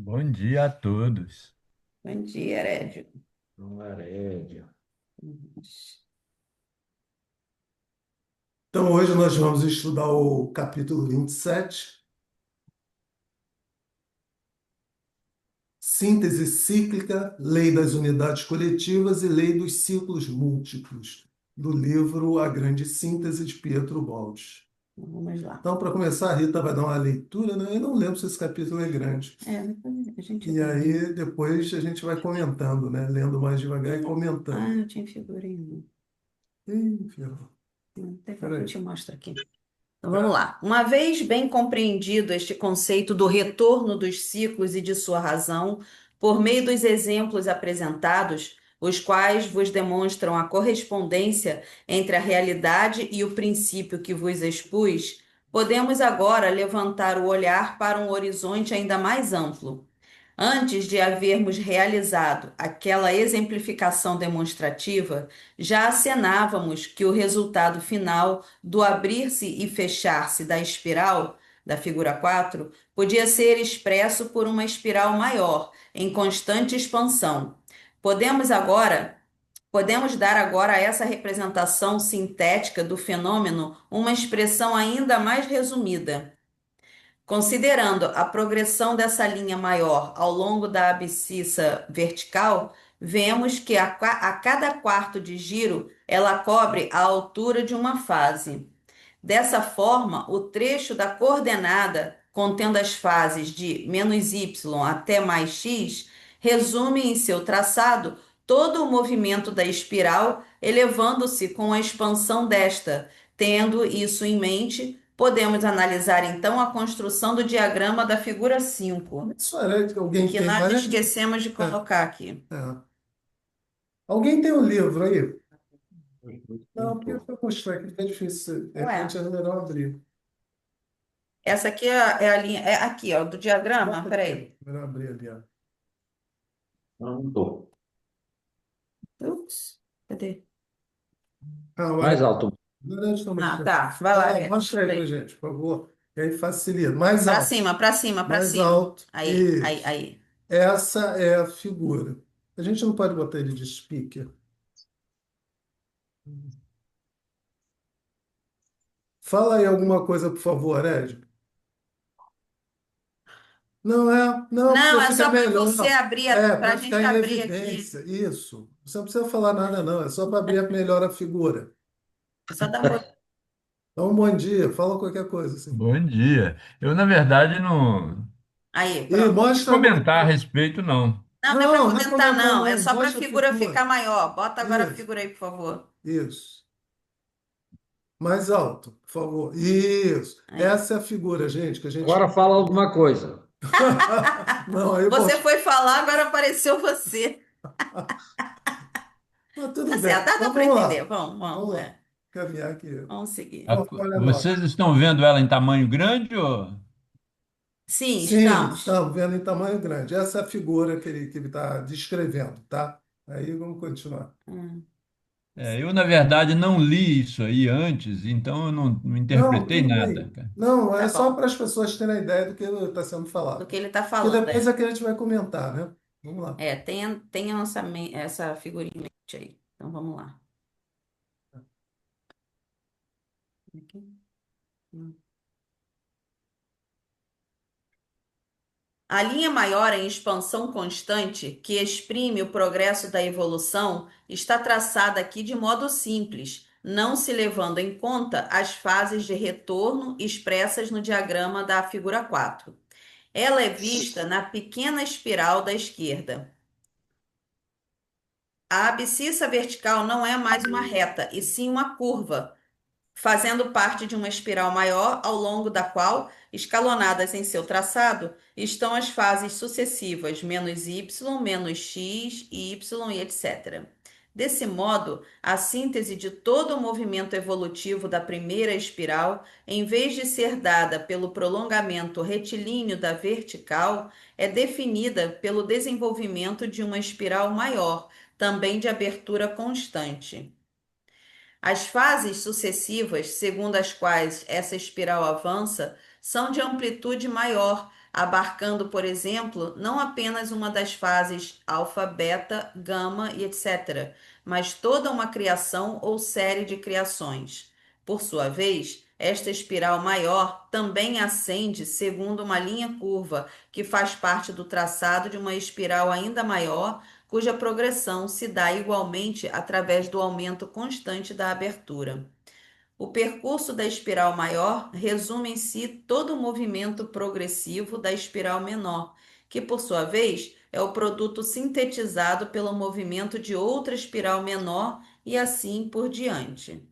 Bom dia a todos. Bom dia, Hérédio. Não, Herédia. Então, hoje nós vamos estudar o capítulo 27, síntese cíclica, lei das unidades coletivas e lei dos ciclos múltiplos, do livro A Grande Síntese de Pietro Baldi. Vamos lá. Então, para começar, a Rita vai dar uma leitura, né? Eu não lembro se esse capítulo é grande. Depois a gente E vê. aí, depois a gente vai comentando, né? Lendo mais devagar e comentando. Eu tinha figurinha. Ih, ferrou. Depois eu Peraí. te mostro aqui. Então vamos lá. Uma vez bem compreendido este conceito do retorno dos ciclos e de sua razão, por meio dos exemplos apresentados, os quais vos demonstram a correspondência entre a realidade e o princípio que vos expus, podemos agora levantar o olhar para um horizonte ainda mais amplo. Antes de havermos realizado aquela exemplificação demonstrativa, já acenávamos que o resultado final do abrir-se e fechar-se da espiral, da figura 4, podia ser expresso por uma espiral maior, em constante expansão. Podemos agora, podemos dar agora a essa representação sintética do fenômeno uma expressão ainda mais resumida. Considerando a progressão dessa linha maior ao longo da abscissa vertical, vemos que a cada quarto de giro ela cobre a altura de uma fase. Dessa forma, o trecho da coordenada contendo as fases de -y até mais x resume em seu traçado todo o movimento da espiral, elevando-se com a expansão desta. Tendo isso em mente, podemos analisar então a construção do diagrama da figura 5, Isso é que alguém que tem, nós né? esquecemos de colocar aqui. É. Alguém tem o livro aí? Não, porque eu mostrar aqui, é difícil. De Ué, repente é melhor abrir. essa aqui é a linha, é aqui, ó, do diagrama. Bota aqui. Peraí. Melhor abrir ali, ó. Não estou. Ups, cadê? Ah, olha. Mais alto. Não, deixa eu Ah, mostrar. tá. Vai lá. Não, mostra aí pra gente, por favor. Que aí facilita. Mais Pra alto. cima, pra cima, pra Mais cima. alto. Aí, aí, Isso. aí. Essa é a figura. A gente não pode botar ele de speaker. Fala aí alguma coisa, por favor, Ed. Não é, não, Não, porque é fica só para melhor. você abrir, É, para a para gente ficar em abrir aqui. evidência. Isso. Você não precisa falar nada, não. É só para abrir melhor a figura. É só dar uma. Então, bom dia. Fala qualquer coisa, assim. Bom dia. Eu, na verdade, não Aí, E pronto. vou mostra alguma comentar a coisa. respeito, não. Não, não é para Não, não é comentar, comentar, não. É não. só para a Mostra a figura figura. ficar maior. Bota agora a Isso, figura aí, por favor. isso. Mais alto, por favor. Isso. Aí. Essa é a figura, gente, que a gente. Agora fala alguma coisa. Não, aí Você mostra. foi falar, agora apareceu você. Mas Tá tudo bem. certo, dá Então para vamos entender. lá. Vamos, Vamos vamos, lá. Caminhar aqui. vamos seguir. Olha nós. Vocês estão vendo ela em tamanho grande ou... Sim, Sim, estamos. estamos vendo em tamanho grande. Essa é a figura que ele está descrevendo, tá? Aí vamos continuar. Hum. Eu, na verdade, não li isso aí antes, então eu não Não, interpretei tudo nada, bem. cara. Não, Tá é só bom. para as pessoas terem a ideia do que está sendo Do falado. que ele está Porque falando, depois é é. que a gente vai comentar, né? Vamos lá. Tem essa figurinha em mente aí. Então vamos lá. Aqui. Hum. A linha maior em expansão constante, que exprime o progresso da evolução, está traçada aqui de modo simples, não se levando em conta as fases de retorno expressas no diagrama da figura 4. Ela é vista na pequena espiral da esquerda. A abscissa vertical não é mais uma reta, e sim uma curva, fazendo parte de uma espiral maior, ao longo da qual, escalonadas em seu traçado, estão as fases sucessivas -y, -x, y e etc. Desse modo, a síntese de todo o movimento evolutivo da primeira espiral, em vez de ser dada pelo prolongamento retilíneo da vertical, é definida pelo desenvolvimento de uma espiral maior, também de abertura constante. As fases sucessivas, segundo as quais essa espiral avança, são de amplitude maior, abarcando, por exemplo, não apenas uma das fases alfa, beta, gama e etc., mas toda uma criação ou série de criações. Por sua vez, esta espiral maior também ascende segundo uma linha curva que faz parte do traçado de uma espiral ainda maior, cuja progressão se dá igualmente através do aumento constante da abertura. O percurso da espiral maior resume em si todo o movimento progressivo da espiral menor, que, por sua vez, é o produto sintetizado pelo movimento de outra espiral menor e assim por diante.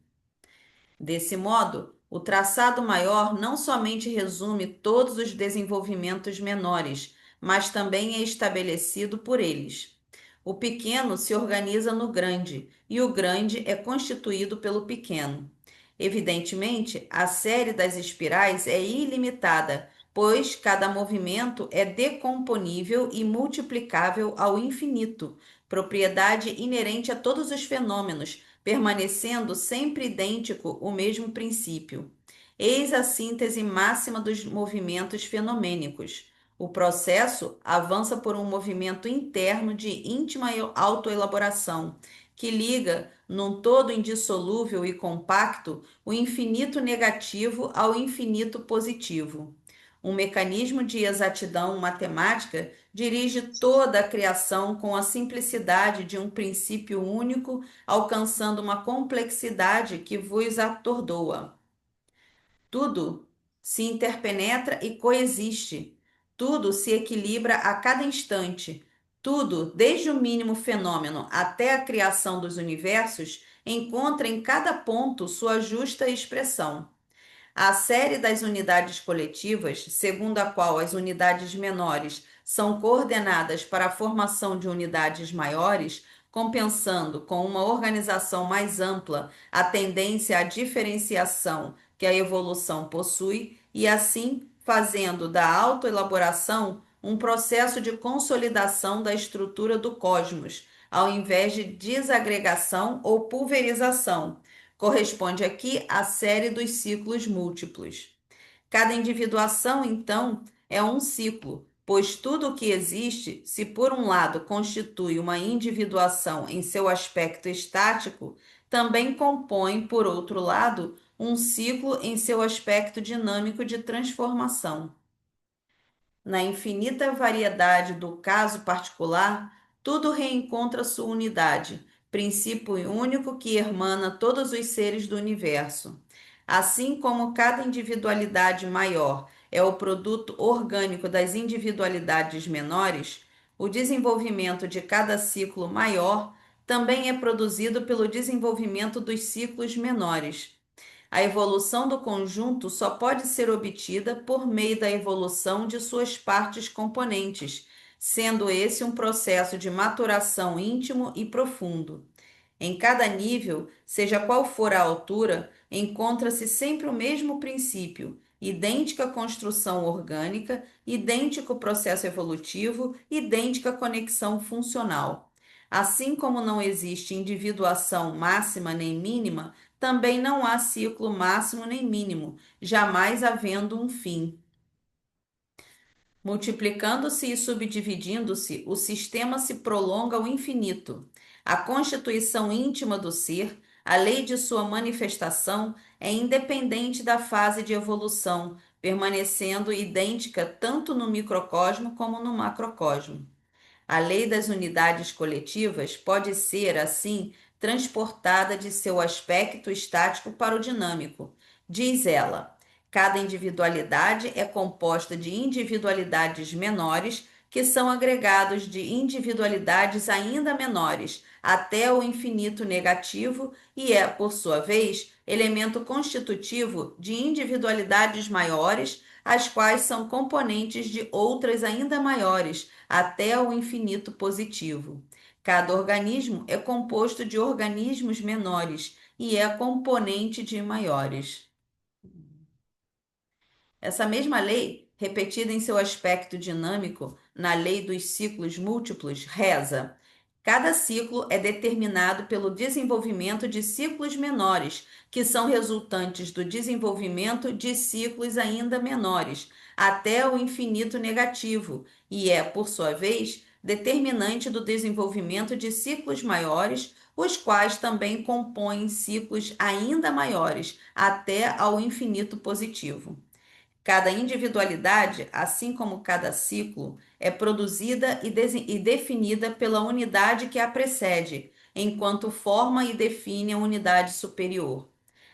Desse modo, o traçado maior não somente resume todos os desenvolvimentos menores, mas também é estabelecido por eles. O pequeno se organiza no grande, e o grande é constituído pelo pequeno. Evidentemente, a série das espirais é ilimitada, pois cada movimento é decomponível e multiplicável ao infinito, propriedade inerente a todos os fenômenos, permanecendo sempre idêntico o mesmo princípio. Eis a síntese máxima dos movimentos fenomênicos. O processo avança por um movimento interno de íntima autoelaboração, que liga, num todo indissolúvel e compacto, o infinito negativo ao infinito positivo. Um mecanismo de exatidão matemática dirige toda a criação com a simplicidade de um princípio único, alcançando uma complexidade que vos atordoa. Tudo se interpenetra e coexiste. Tudo se equilibra a cada instante. Tudo, desde o mínimo fenômeno até a criação dos universos, encontra em cada ponto sua justa expressão. A série das unidades coletivas, segundo a qual as unidades menores são coordenadas para a formação de unidades maiores, compensando com uma organização mais ampla a tendência à diferenciação que a evolução possui, e assim fazendo da autoelaboração um processo de consolidação da estrutura do cosmos, ao invés de desagregação ou pulverização. Corresponde aqui à série dos ciclos múltiplos. Cada individuação, então, é um ciclo, pois tudo o que existe, se por um lado constitui uma individuação em seu aspecto estático, também compõe, por outro lado, um ciclo em seu aspecto dinâmico de transformação. Na infinita variedade do caso particular, tudo reencontra sua unidade, princípio único que hermana todos os seres do universo. Assim como cada individualidade maior é o produto orgânico das individualidades menores, o desenvolvimento de cada ciclo maior também é produzido pelo desenvolvimento dos ciclos menores. A evolução do conjunto só pode ser obtida por meio da evolução de suas partes componentes, sendo esse um processo de maturação íntimo e profundo. Em cada nível, seja qual for a altura, encontra-se sempre o mesmo princípio, idêntica construção orgânica, idêntico processo evolutivo, idêntica conexão funcional. Assim como não existe individuação máxima nem mínima, também não há ciclo máximo nem mínimo, jamais havendo um fim. Multiplicando-se e subdividindo-se, o sistema se prolonga ao infinito. A constituição íntima do ser, a lei de sua manifestação, é independente da fase de evolução, permanecendo idêntica tanto no microcosmo como no macrocosmo. A lei das unidades coletivas pode ser, assim, transportada de seu aspecto estático para o dinâmico. Diz ela: cada individualidade é composta de individualidades menores, que são agregados de individualidades ainda menores, até o infinito negativo, e é, por sua vez, elemento constitutivo de individualidades maiores, as quais são componentes de outras ainda maiores, até o infinito positivo. Cada organismo é composto de organismos menores e é componente de maiores. Essa mesma lei, repetida em seu aspecto dinâmico na lei dos ciclos múltiplos, reza: cada ciclo é determinado pelo desenvolvimento de ciclos menores, que são resultantes do desenvolvimento de ciclos ainda menores, até o infinito negativo e é, por sua vez, determinante do desenvolvimento de ciclos maiores, os quais também compõem ciclos ainda maiores, até ao infinito positivo. Cada individualidade, assim como cada ciclo, é produzida e definida pela unidade que a precede, enquanto forma e define a unidade superior.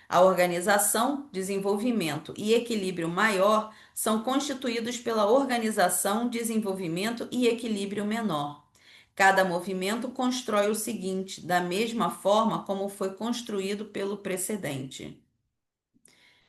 A organização, desenvolvimento e equilíbrio maior são constituídos pela organização, desenvolvimento e equilíbrio menor. Cada movimento constrói o seguinte, da mesma forma como foi construído pelo precedente.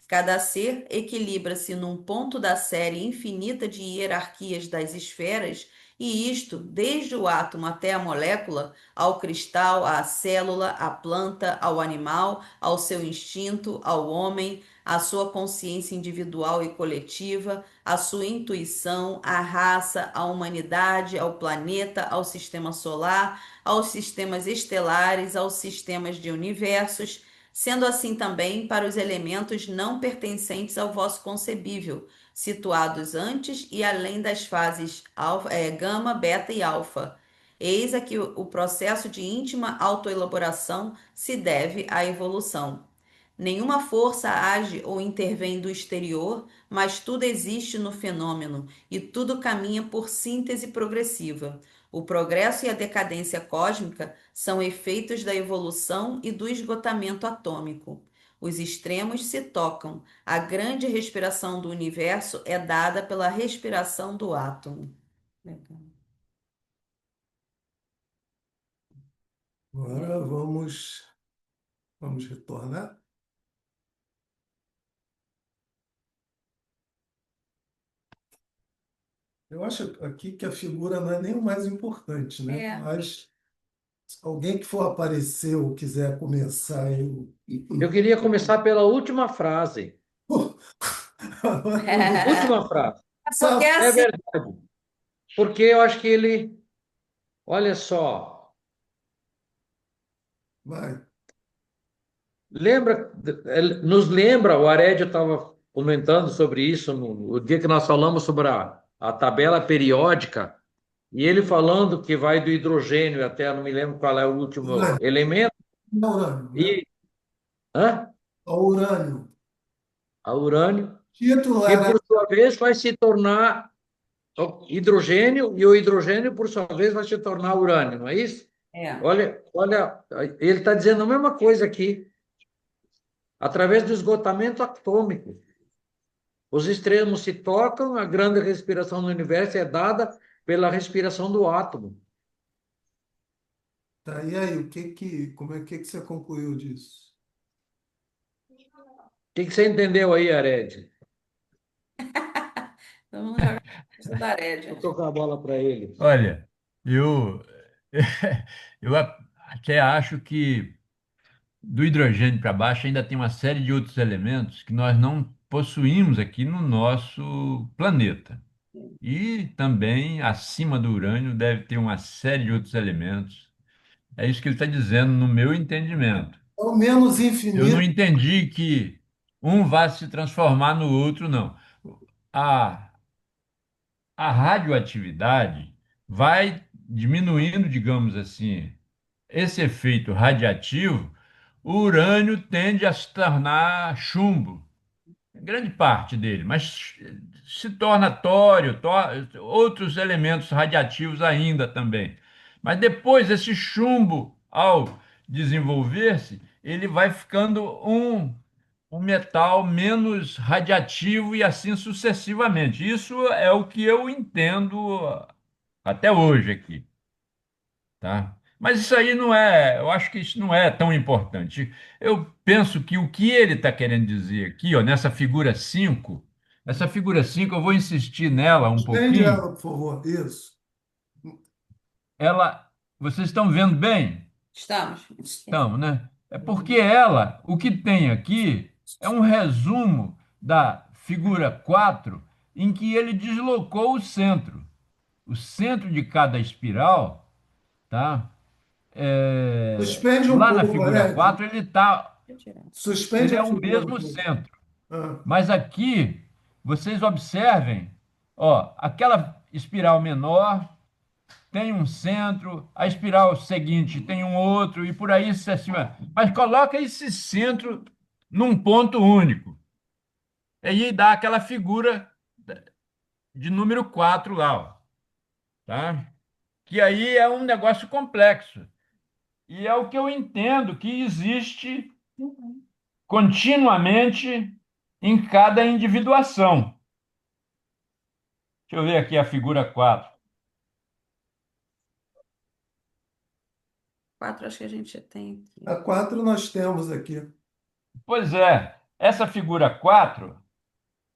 Cada ser equilibra-se num ponto da série infinita de hierarquias das esferas, e isto, desde o átomo até a molécula, ao cristal, à célula, à planta, ao animal, ao seu instinto, ao homem, à sua consciência individual e coletiva, à sua intuição, à raça, à humanidade, ao planeta, ao sistema solar, aos sistemas estelares, aos sistemas de universos, sendo assim também para os elementos não pertencentes ao vosso concebível, situados antes e além das fases gama, beta e alfa. Eis aqui o processo de íntima autoelaboração se deve à evolução. Nenhuma força age ou intervém do exterior, mas tudo existe no fenômeno e tudo caminha por síntese progressiva. O progresso e a decadência cósmica são efeitos da evolução e do esgotamento atômico. Os extremos se tocam. A grande respiração do universo é dada pela respiração do átomo. Agora vamos retornar. Eu acho aqui que a figura não é nem o mais importante, né? É. Mas alguém que for aparecer ou quiser começar, Eu queria começar pela última frase. Última frase. Porque é É assim. verdade. Porque eu acho que ele, olha só, Vai. lembra, nos lembra, o Arédio estava comentando sobre isso no dia que nós falamos sobre a tabela periódica, e ele falando que vai do hidrogênio até, não me lembro qual é o último Urânio. elemento, Não, urânio, né? e hã? O urânio. A urânio, Título que era por sua vez vai se tornar hidrogênio, e o hidrogênio, por sua vez, vai se tornar urânio, não é isso? É. Olha, ele está dizendo a mesma coisa aqui, através do esgotamento atômico. Os extremos se tocam, a grande respiração do universo é dada pela respiração do átomo. Tá, e aí, como é que você concluiu disso? O que você entendeu aí, Ared? Vamos jogar da Arédia. Vou tocar a bola para ele. Olha, eu, eu até acho que do hidrogênio para baixo ainda tem uma série de outros elementos que nós não possuímos aqui no nosso planeta. E também acima do urânio deve ter uma série de outros elementos. É isso que ele está dizendo no meu entendimento. Ao menos Eu não infinito. entendi que um vai se transformar no outro, não. A, a radioatividade vai diminuindo, digamos assim, esse efeito radiativo. O urânio tende a se tornar chumbo, grande parte dele, mas se torna tório, outros elementos radiativos ainda também. Mas depois, esse chumbo, ao desenvolver-se, ele vai ficando um metal menos radiativo e assim sucessivamente. Isso é o que eu entendo até hoje aqui, tá? Mas isso aí não é, eu acho que isso não é tão importante. Eu penso que o que ele está querendo dizer aqui, ó, nessa figura 5, essa figura 5 eu vou insistir nela um Estende pouquinho. ela, por favor. Isso. Ela, vocês estão vendo bem? Estamos. Estão, né? É porque ela, o que tem aqui é um resumo da figura 4, em que ele deslocou o centro. O centro de cada espiral, tá? Suspende um Lá na pouco, figura Ed. 4 ele tá, Suspende ele é a o figura um mesmo pouco. centro. Ah, Mas aqui vocês observem, ó, aquela espiral menor tem um centro, a espiral seguinte tem um outro, e por aí sucessivamente. Mas coloca esse centro num ponto único. E aí dá aquela figura de número 4 lá, ó, tá? Que aí é um negócio complexo. E é o que eu entendo que existe continuamente em cada individuação. Deixa eu ver aqui a figura 4. Quatro, acho que a gente tem A aqui. 4 nós temos aqui. Pois é, essa figura 4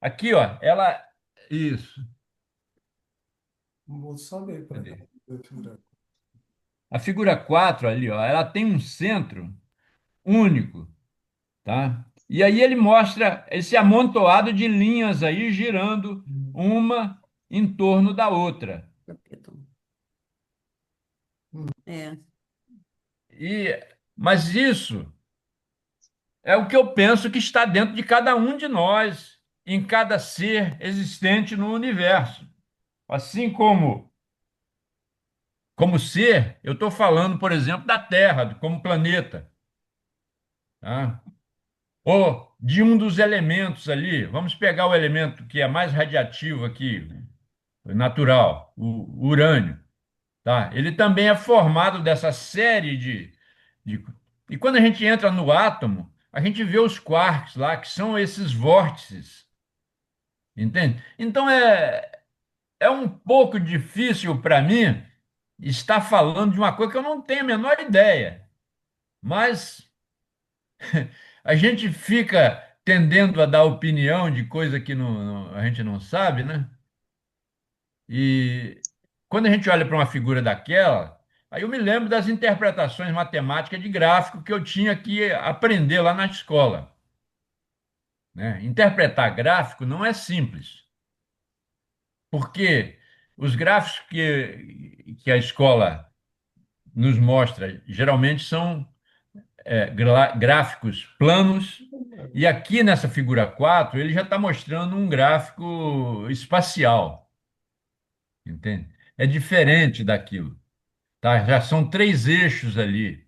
aqui, ó, ela. Isso. Vou só ver para cá. Cadê? A figura 4 ali, ó, ela tem um centro único, tá? E aí ele mostra esse amontoado de linhas aí girando uma em torno da outra. Capítulo. É. E, mas isso é o que eu penso que está dentro de cada um de nós, em cada ser existente no universo. Assim como ser, eu estou falando, por exemplo, da Terra como planeta, tá? Ou de um dos elementos ali. Vamos pegar o elemento que é mais radiativo aqui, natural, o urânio, tá? Ele também é formado dessa série de... E quando a gente entra no átomo, a gente vê os quarks lá, que são esses vórtices, entende? Então é um pouco difícil para mim estar falando de uma coisa que eu não tenho a menor ideia, mas a gente fica tendendo a dar opinião de coisa que a gente não sabe, né? E quando a gente olha para uma figura daquela, aí eu me lembro das interpretações matemáticas de gráfico que eu tinha que aprender lá na escola, né? Interpretar gráfico não é simples, porque os gráficos que a escola nos mostra geralmente são gráficos planos, e aqui nessa figura 4 ele já está mostrando um gráfico espacial, entende? É diferente daquilo, tá? Já são três eixos ali.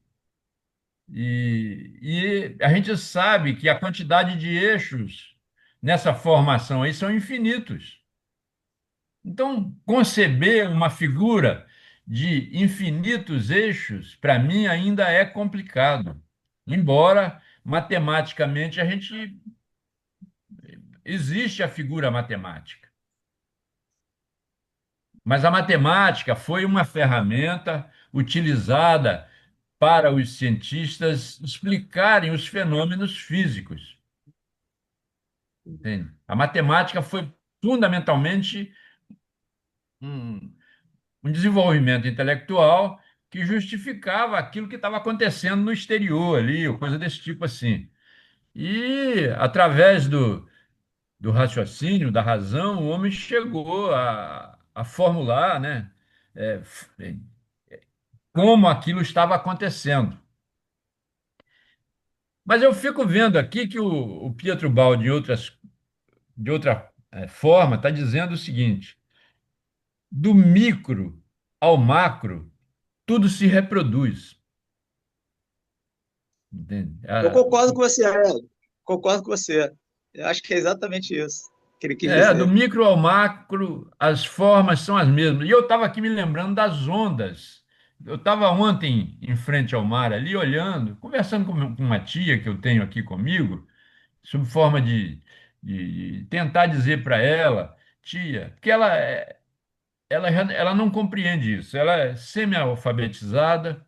E a gente sabe que a quantidade de eixos nessa formação aí são infinitos. Então, conceber uma figura de infinitos eixos, para mim, ainda é complicado. Embora, matematicamente, a gente existe a figura matemática. Mas a matemática foi uma ferramenta utilizada para os cientistas explicarem os fenômenos físicos. Entende? A matemática foi fundamentalmente um, um desenvolvimento intelectual que justificava aquilo que estava acontecendo no exterior ali, ou coisa desse tipo assim. E através do raciocínio, da razão, o homem chegou a formular, né, como aquilo estava acontecendo. Mas eu fico vendo aqui que o Pietro Baldi, de outra forma, está dizendo o seguinte: do micro ao macro, tudo se reproduz. Entende? Eu concordo com você, Aurélio. Concordo com você. Eu acho que é exatamente isso que ele quis Do dizer. micro ao macro, as formas são as mesmas. E eu estava aqui me lembrando das ondas. Eu estava ontem em frente ao mar ali, olhando, conversando com uma tia que eu tenho aqui comigo, sob forma de tentar dizer para ela, tia, porque ela não compreende isso. Ela é semi-alfabetizada,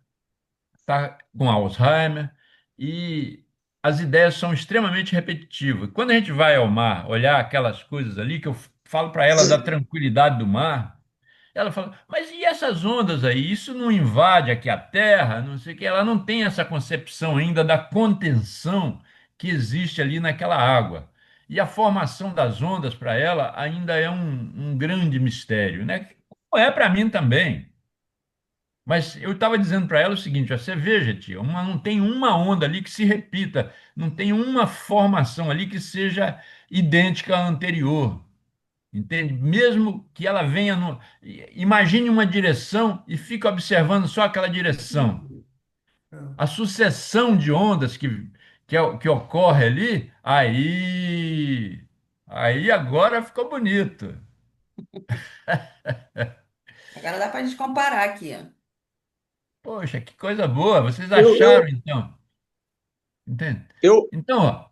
está com Alzheimer e as ideias são extremamente repetitivas. Quando a gente vai ao mar, olhar aquelas coisas ali, que eu falo para ela da tranquilidade do mar, ela fala, mas e essas ondas aí? Isso não invade aqui a Terra? Não sei o que. Ela não tem essa concepção ainda da contenção que existe ali naquela água. E a formação das ondas para ela ainda é um grande mistério, né? Como é para mim também. Mas eu estava dizendo para ela o seguinte: ó, você veja, tia, não tem uma onda ali que se repita, não tem uma formação ali que seja idêntica à anterior. Entende? Mesmo que ela venha no. Imagine uma direção e fique observando só aquela direção. É. A sucessão de ondas que ocorre ali, aí agora ficou bonito. Agora dá para a gente comparar aqui, ó. Poxa, que coisa boa. Vocês Eu, acharam, eu, então? Entende? eu, Então, ó,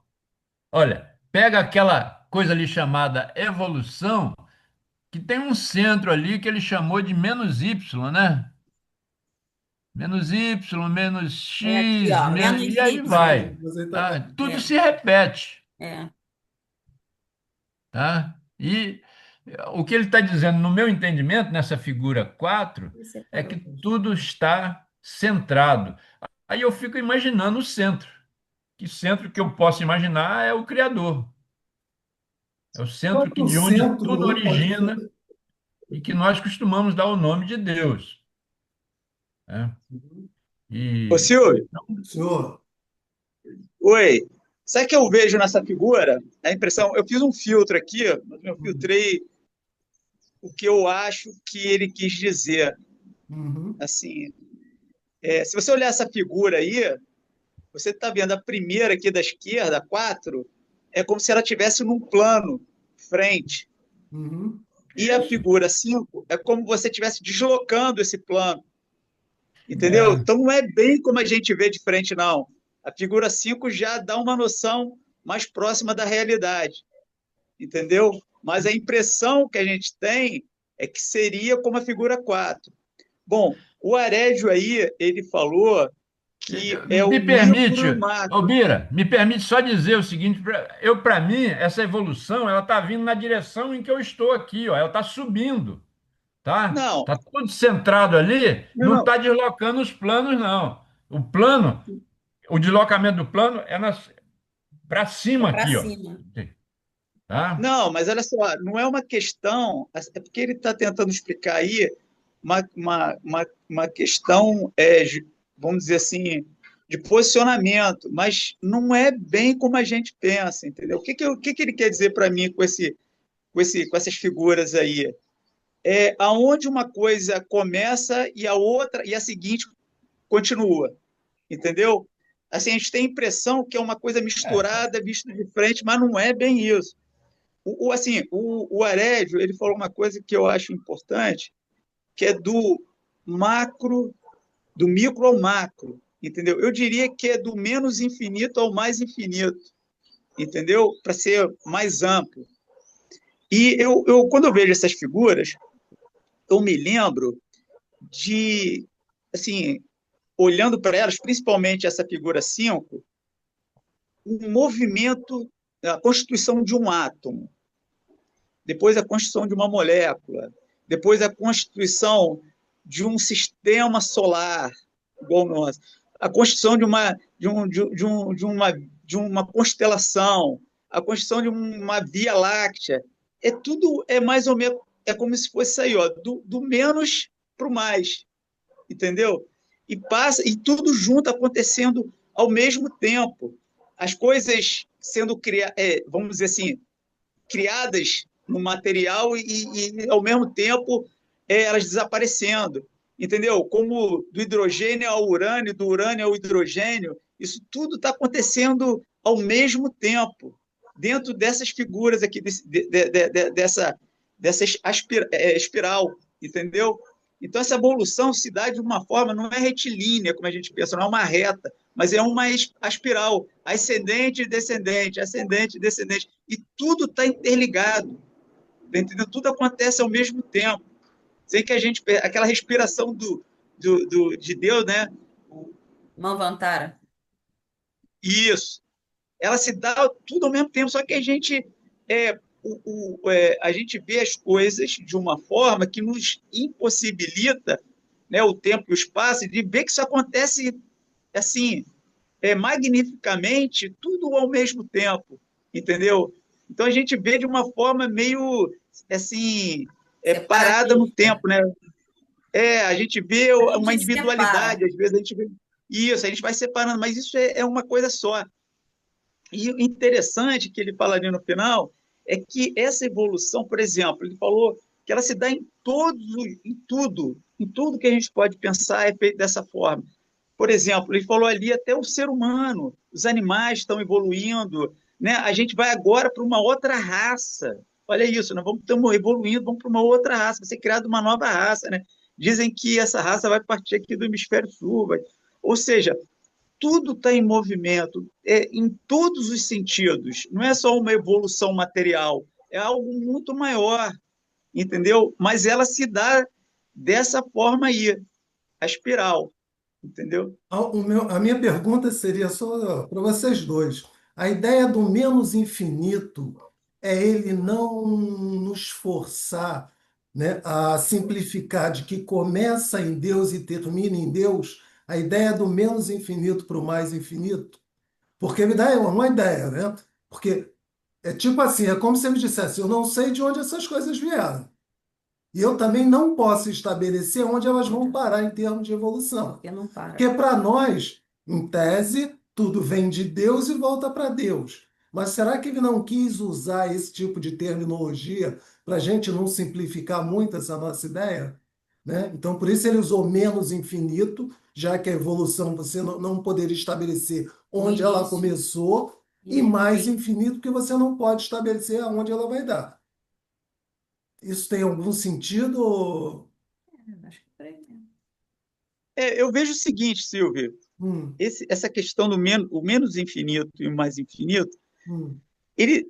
olha, pega aquela coisa ali chamada evolução, que tem um centro ali que ele chamou de menos y, né? Menos y, menos É aqui, x, ó, menos e aí y. vai. Mas aí Tá? Tudo É, se repete, é. tá? E o que ele está dizendo, no meu entendimento, nessa figura 4 Isso é é que curioso. tudo está centrado. Aí eu fico imaginando o centro. Que centro que eu posso imaginar é o Criador. É o o centro próprio de onde centro, tudo ou pode origina e que nós costumamos dar o nome de Deus, né? Ô, E Silvio, senhor. oi. Sabe o que eu vejo nessa figura? A impressão, eu fiz um filtro aqui, eu Uhum. filtrei o que eu acho que ele quis dizer. Uhum. Assim, se você olhar essa figura aí, você está vendo a primeira aqui da esquerda, a 4, é como se ela tivesse num plano frente. Uhum. E a isso, figura 5 é como você estivesse deslocando esse plano, entendeu? é, Então não é bem como a gente vê de frente, não. A figura 5 já dá uma noção mais próxima da realidade, entendeu? Mas a impressão que a gente tem é que seria como a figura 4. Bom, o Arégio aí, ele falou que é Me o micro e o permite, macro. Albira, me permite só dizer o seguinte, para mim, essa evolução, ela está vindo na direção em que eu estou aqui, ó, ela está subindo, tá? Não, Está tudo centrado ali, não, não não. está deslocando os planos, não. O plano, o deslocamento do plano é para É cima para aqui, ó, cima. tá? Não, mas olha só, não é uma questão, é porque ele está tentando explicar aí uma questão, vamos dizer assim, de posicionamento, mas não é bem como a gente pensa, entendeu? O que que ele quer dizer para mim com essas figuras aí? É aonde uma coisa começa e a outra, e a seguinte continua, entendeu? Assim, a gente tem a impressão que é uma coisa É, misturada, vista de frente, mas não é bem isso. Assim, o Arévio, ele falou uma coisa que eu acho importante, que é do micro ao macro, entendeu? Eu diria que é do menos infinito ao mais infinito, entendeu? Para ser mais amplo. E quando eu vejo essas figuras, eu me lembro de, assim, olhando para elas, principalmente essa figura 5, um movimento, a constituição de um átomo, depois a constituição de uma molécula, depois a constituição de um sistema solar igual ao nosso, a constituição de uma constelação, a constituição de uma Via Láctea. É mais ou menos, é como se fosse isso aí, ó, do menos para o mais, entendeu? E tudo junto acontecendo ao mesmo tempo. As coisas sendo criadas, vamos dizer assim, criadas no material e ao mesmo tempo, elas desaparecendo, entendeu? Como do hidrogênio ao urânio, do urânio ao hidrogênio, isso tudo está acontecendo ao mesmo tempo, dentro dessas figuras aqui, dessa espiral, entendeu? Então, essa evolução se dá de uma forma, não é retilínea, como a gente pensa, não é uma reta, mas é uma espiral, ascendente e descendente, ascendente e descendente, e tudo está interligado, entendeu? Tudo acontece ao mesmo tempo, sem que a gente, aquela respiração de Deus, né? Manvantara. Isso, ela se dá tudo ao mesmo tempo, só que a gente a gente vê as coisas de uma forma que nos impossibilita, né, o tempo e o espaço, de ver que isso acontece assim, magnificamente, tudo ao mesmo tempo, entendeu? Então a gente vê de uma forma meio assim, parada no Separatista. tempo, né? A gente vê A uma gente separa. individualidade, às vezes a gente vê isso, a gente vai separando, mas isso é uma coisa só. E o interessante que ele fala ali no final é que essa evolução, por exemplo, ele falou que ela se dá em tudo que a gente pode pensar é feito dessa forma. Por exemplo, ele falou ali até o ser humano, os animais estão evoluindo, né? A gente vai agora para uma outra raça. Olha isso, nós estamos evoluindo, vamos para uma outra raça, vai ser criada uma nova raça, né? Dizem que essa raça vai partir aqui do hemisfério sul, ou seja, tudo está em movimento, em todos os sentidos. Não é só uma evolução material, é algo muito maior, entendeu? Mas ela se dá dessa forma aí, a espiral, entendeu? A minha pergunta seria só para vocês dois. A ideia do menos infinito é ele não nos forçar, né, a simplificar de que começa em Deus e termina em Deus, a ideia do menos infinito para o mais infinito? Porque me dá uma ideia, né? Porque é tipo assim, é como se ele dissesse, eu não sei de onde essas coisas vieram. E eu também não posso estabelecer onde elas vão parar em termos de evolução. Porque não para. Porque para nós, em tese, tudo vem de Deus e volta para Deus. Mas será que ele não quis usar esse tipo de terminologia para a gente não simplificar muito essa nossa ideia? Né? Então, por isso ele usou menos infinito, já que a evolução você não poderia estabelecer O onde ela início começou, e e o mais fim. infinito, porque você não pode estabelecer aonde ela vai dar. Isso tem algum sentido? Acho que é por aí mesmo. Eu vejo o seguinte, Silvio, Hum, essa questão do o menos infinito e o mais infinito, hum, ele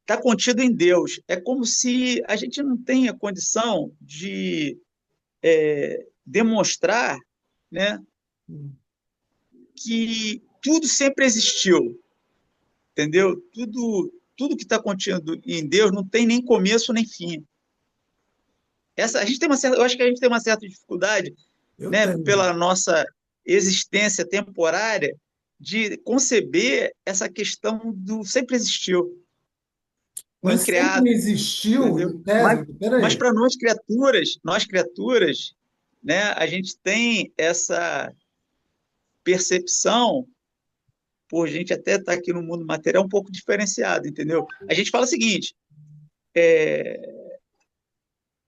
está contido em Deus. É como se a gente não tenha condição de demonstrar, né, hum. que tudo sempre existiu, entendeu? Tudo que está contido em Deus não tem nem começo nem fim. A gente tem eu acho que a gente tem uma certa dificuldade, Eu né, tenho. pela nossa existência temporária, de conceber essa questão do sempre existiu, o Mas incriado, sempre existiu, entendeu? em Mas, tese, mas peraí, para nós criaturas, né, a gente tem essa percepção, por a gente até estar aqui no mundo material um pouco diferenciado, entendeu? A gente fala o seguinte: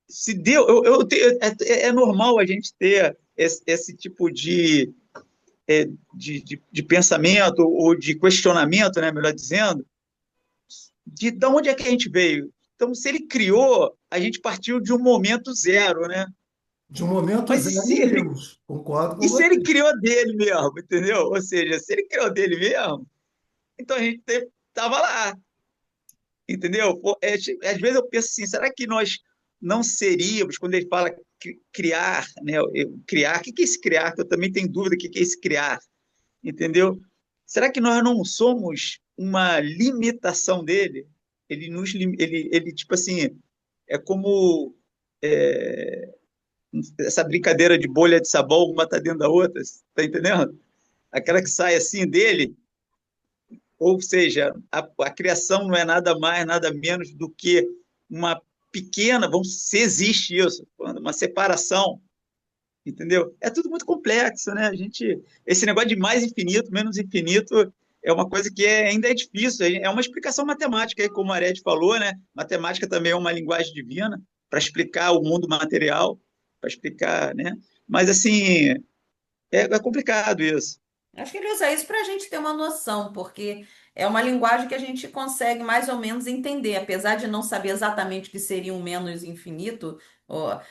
se Deus, é normal a gente ter esse tipo de pensamento ou de questionamento, né, melhor dizendo, de onde é que a gente veio. Então, se ele criou, a gente partiu de um momento zero, né? de um momento Mas zero em Deus. Concordo com e se ele você. criou dele mesmo, entendeu? Ou seja, se ele criou dele mesmo, então a gente estava lá, entendeu? Pô, às vezes eu penso assim, será que nós não seríamos, quando ele fala criar, né? Criar, o que é esse criar? Que eu também tenho dúvida, o que é esse criar, entendeu? Será que nós não somos uma limitação dele? Ele tipo assim, é como essa brincadeira de bolha de sabão, uma tá dentro da outra, tá entendendo? Aquela que sai assim dele, ou seja, a criação não é nada mais, nada menos do que uma pequena, se existe isso, uma separação, entendeu? É tudo muito complexo, né? Esse negócio de mais infinito, menos infinito, é uma coisa que ainda é difícil, é uma explicação matemática, aí, como a Arete falou, né? Matemática também é uma linguagem divina para explicar o mundo material, para explicar, né? Mas assim, é complicado isso. Acho que ele usa isso para a gente ter uma noção, porque é uma linguagem que a gente consegue mais ou menos entender, apesar de não saber exatamente o que seria um menos infinito,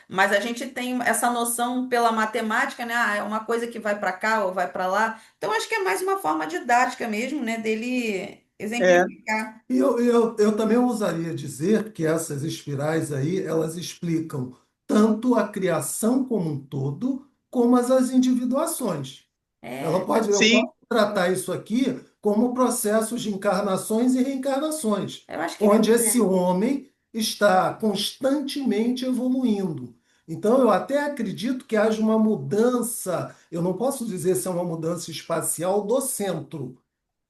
mas a gente tem essa noção pela matemática, né? Ah, é uma coisa que vai para cá ou vai para lá. Então acho que é mais uma forma didática mesmo, né? Dele É, exemplificar. E eu também ousaria dizer que essas espirais aí, elas explicam tanto a criação como um todo, como as individuações. É, Eu sim, posso tratar isso aqui como processos de encarnações e reencarnações, eu acho que ele onde esse é. homem está constantemente evoluindo. Então, eu até acredito que haja uma mudança, eu não posso dizer se é uma mudança espacial do centro,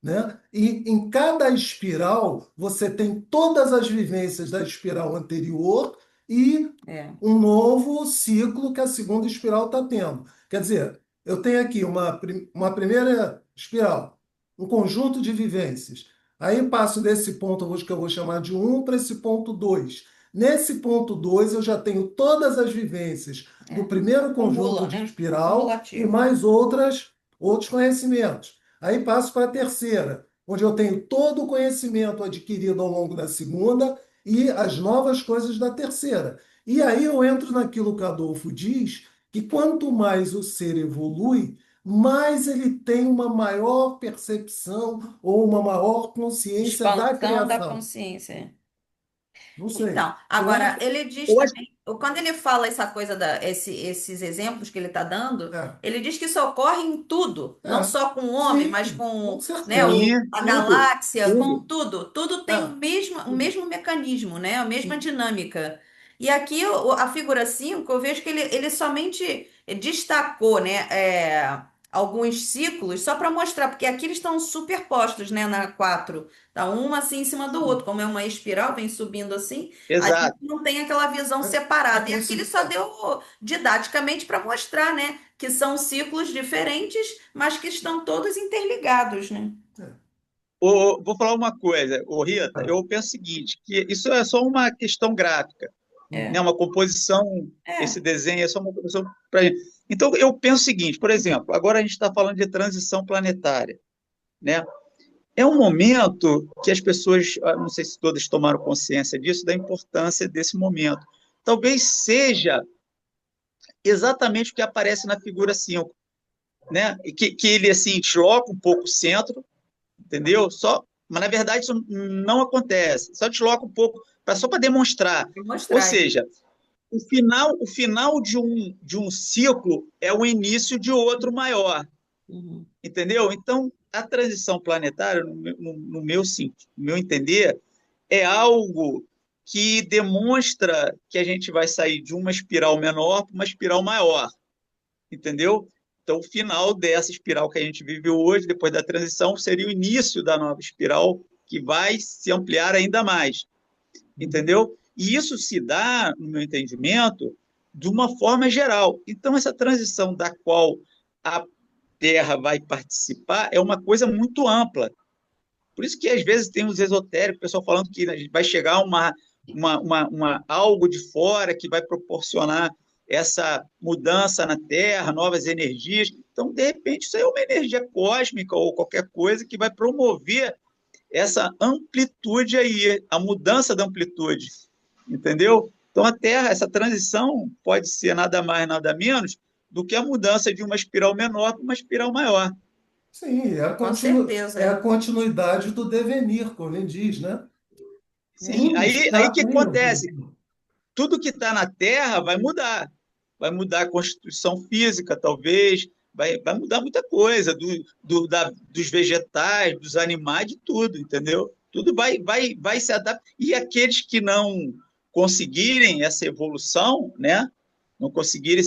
né? E em cada espiral, você tem todas as vivências da espiral anterior e É. um novo ciclo que a segunda espiral está tendo. Quer dizer, eu tenho aqui uma primeira espiral, um conjunto de vivências. Aí passo desse ponto, que eu vou chamar de um, para esse ponto 2. Nesse ponto 2 eu já tenho todas as vivências do primeiro conjunto Cumula, de né? espiral e Cumulativo. mais outros conhecimentos. Aí passo para a terceira, onde eu tenho todo o conhecimento adquirido ao longo da segunda e as novas coisas da terceira. E aí eu entro naquilo que Adolfo diz, que quanto mais o ser evolui, mais ele tem uma maior percepção ou uma maior consciência da Expansão da criação. consciência. Não sei. Então, agora, ele diz Eu acho, também, quando ele fala essa coisa esses exemplos que ele está dando, É, ele diz que isso ocorre em tudo, não é, só com o homem, mas sim, com com, né, certeza. sim, a tudo, galáxia, com tudo. tudo. Tudo tem É, o mesmo mecanismo, né, a mesma sim, dinâmica. E aqui a figura 5 eu vejo que ele somente destacou, né, alguns ciclos só para mostrar, porque aqui eles estão superpostos, né, na 4. Tá uma assim em cima do outro, como é uma espiral, vem subindo assim. A gente Exato. não tem aquela visão é separada. E como aqui ele se. só deu didaticamente para mostrar, né, que são ciclos diferentes, mas que estão todos interligados, né? Vou falar uma coisa, Rita, eu penso o seguinte, que isso é só uma questão gráfica, né? É, Uma composição, esse é, desenho é só uma composição para gente. Então, eu penso o seguinte, por exemplo, agora a gente está falando de transição planetária, né? É um momento que as pessoas, não sei se todas tomaram consciência disso, da importância desse momento. Talvez seja exatamente o que aparece na figura 5, né? E que ele assim desloca um pouco o centro, entendeu? Mas na verdade isso não acontece. Só desloca um pouco só para demonstrar. vou Ou mostrar aí. seja, o final de um ciclo é o início de outro maior, Uhum. entendeu? Então, a transição planetária, no meu entender, é algo que demonstra que a gente vai sair de uma espiral menor para uma espiral maior, entendeu? Então, o final dessa espiral que a gente vive hoje, depois da transição, seria o início da nova espiral, que vai se ampliar ainda mais, entendeu? E isso se dá, no meu entendimento, de uma forma geral. Então, essa transição da qual a Terra vai participar é uma coisa muito ampla. Por isso que, às vezes, tem os esotéricos, o pessoal falando que a gente vai chegar a algo de fora que vai proporcionar essa mudança na Terra, novas energias. Então, de repente, isso é uma energia cósmica ou qualquer coisa que vai promover essa amplitude aí, a mudança da amplitude, entendeu? Então, a Terra, essa transição pode ser nada mais, nada menos do que a mudança de uma espiral menor para uma espiral maior. Sim, Com é a certeza. continuidade do devenir, como ele diz, né? Sim, Tudo aí o que está acontece? indo. Tudo que está na Terra vai mudar. Vai mudar a constituição física, talvez, vai mudar muita coisa, dos vegetais, dos animais, de tudo, entendeu? Tudo vai se adaptar. E aqueles que não conseguirem essa evolução, né? Não conseguirem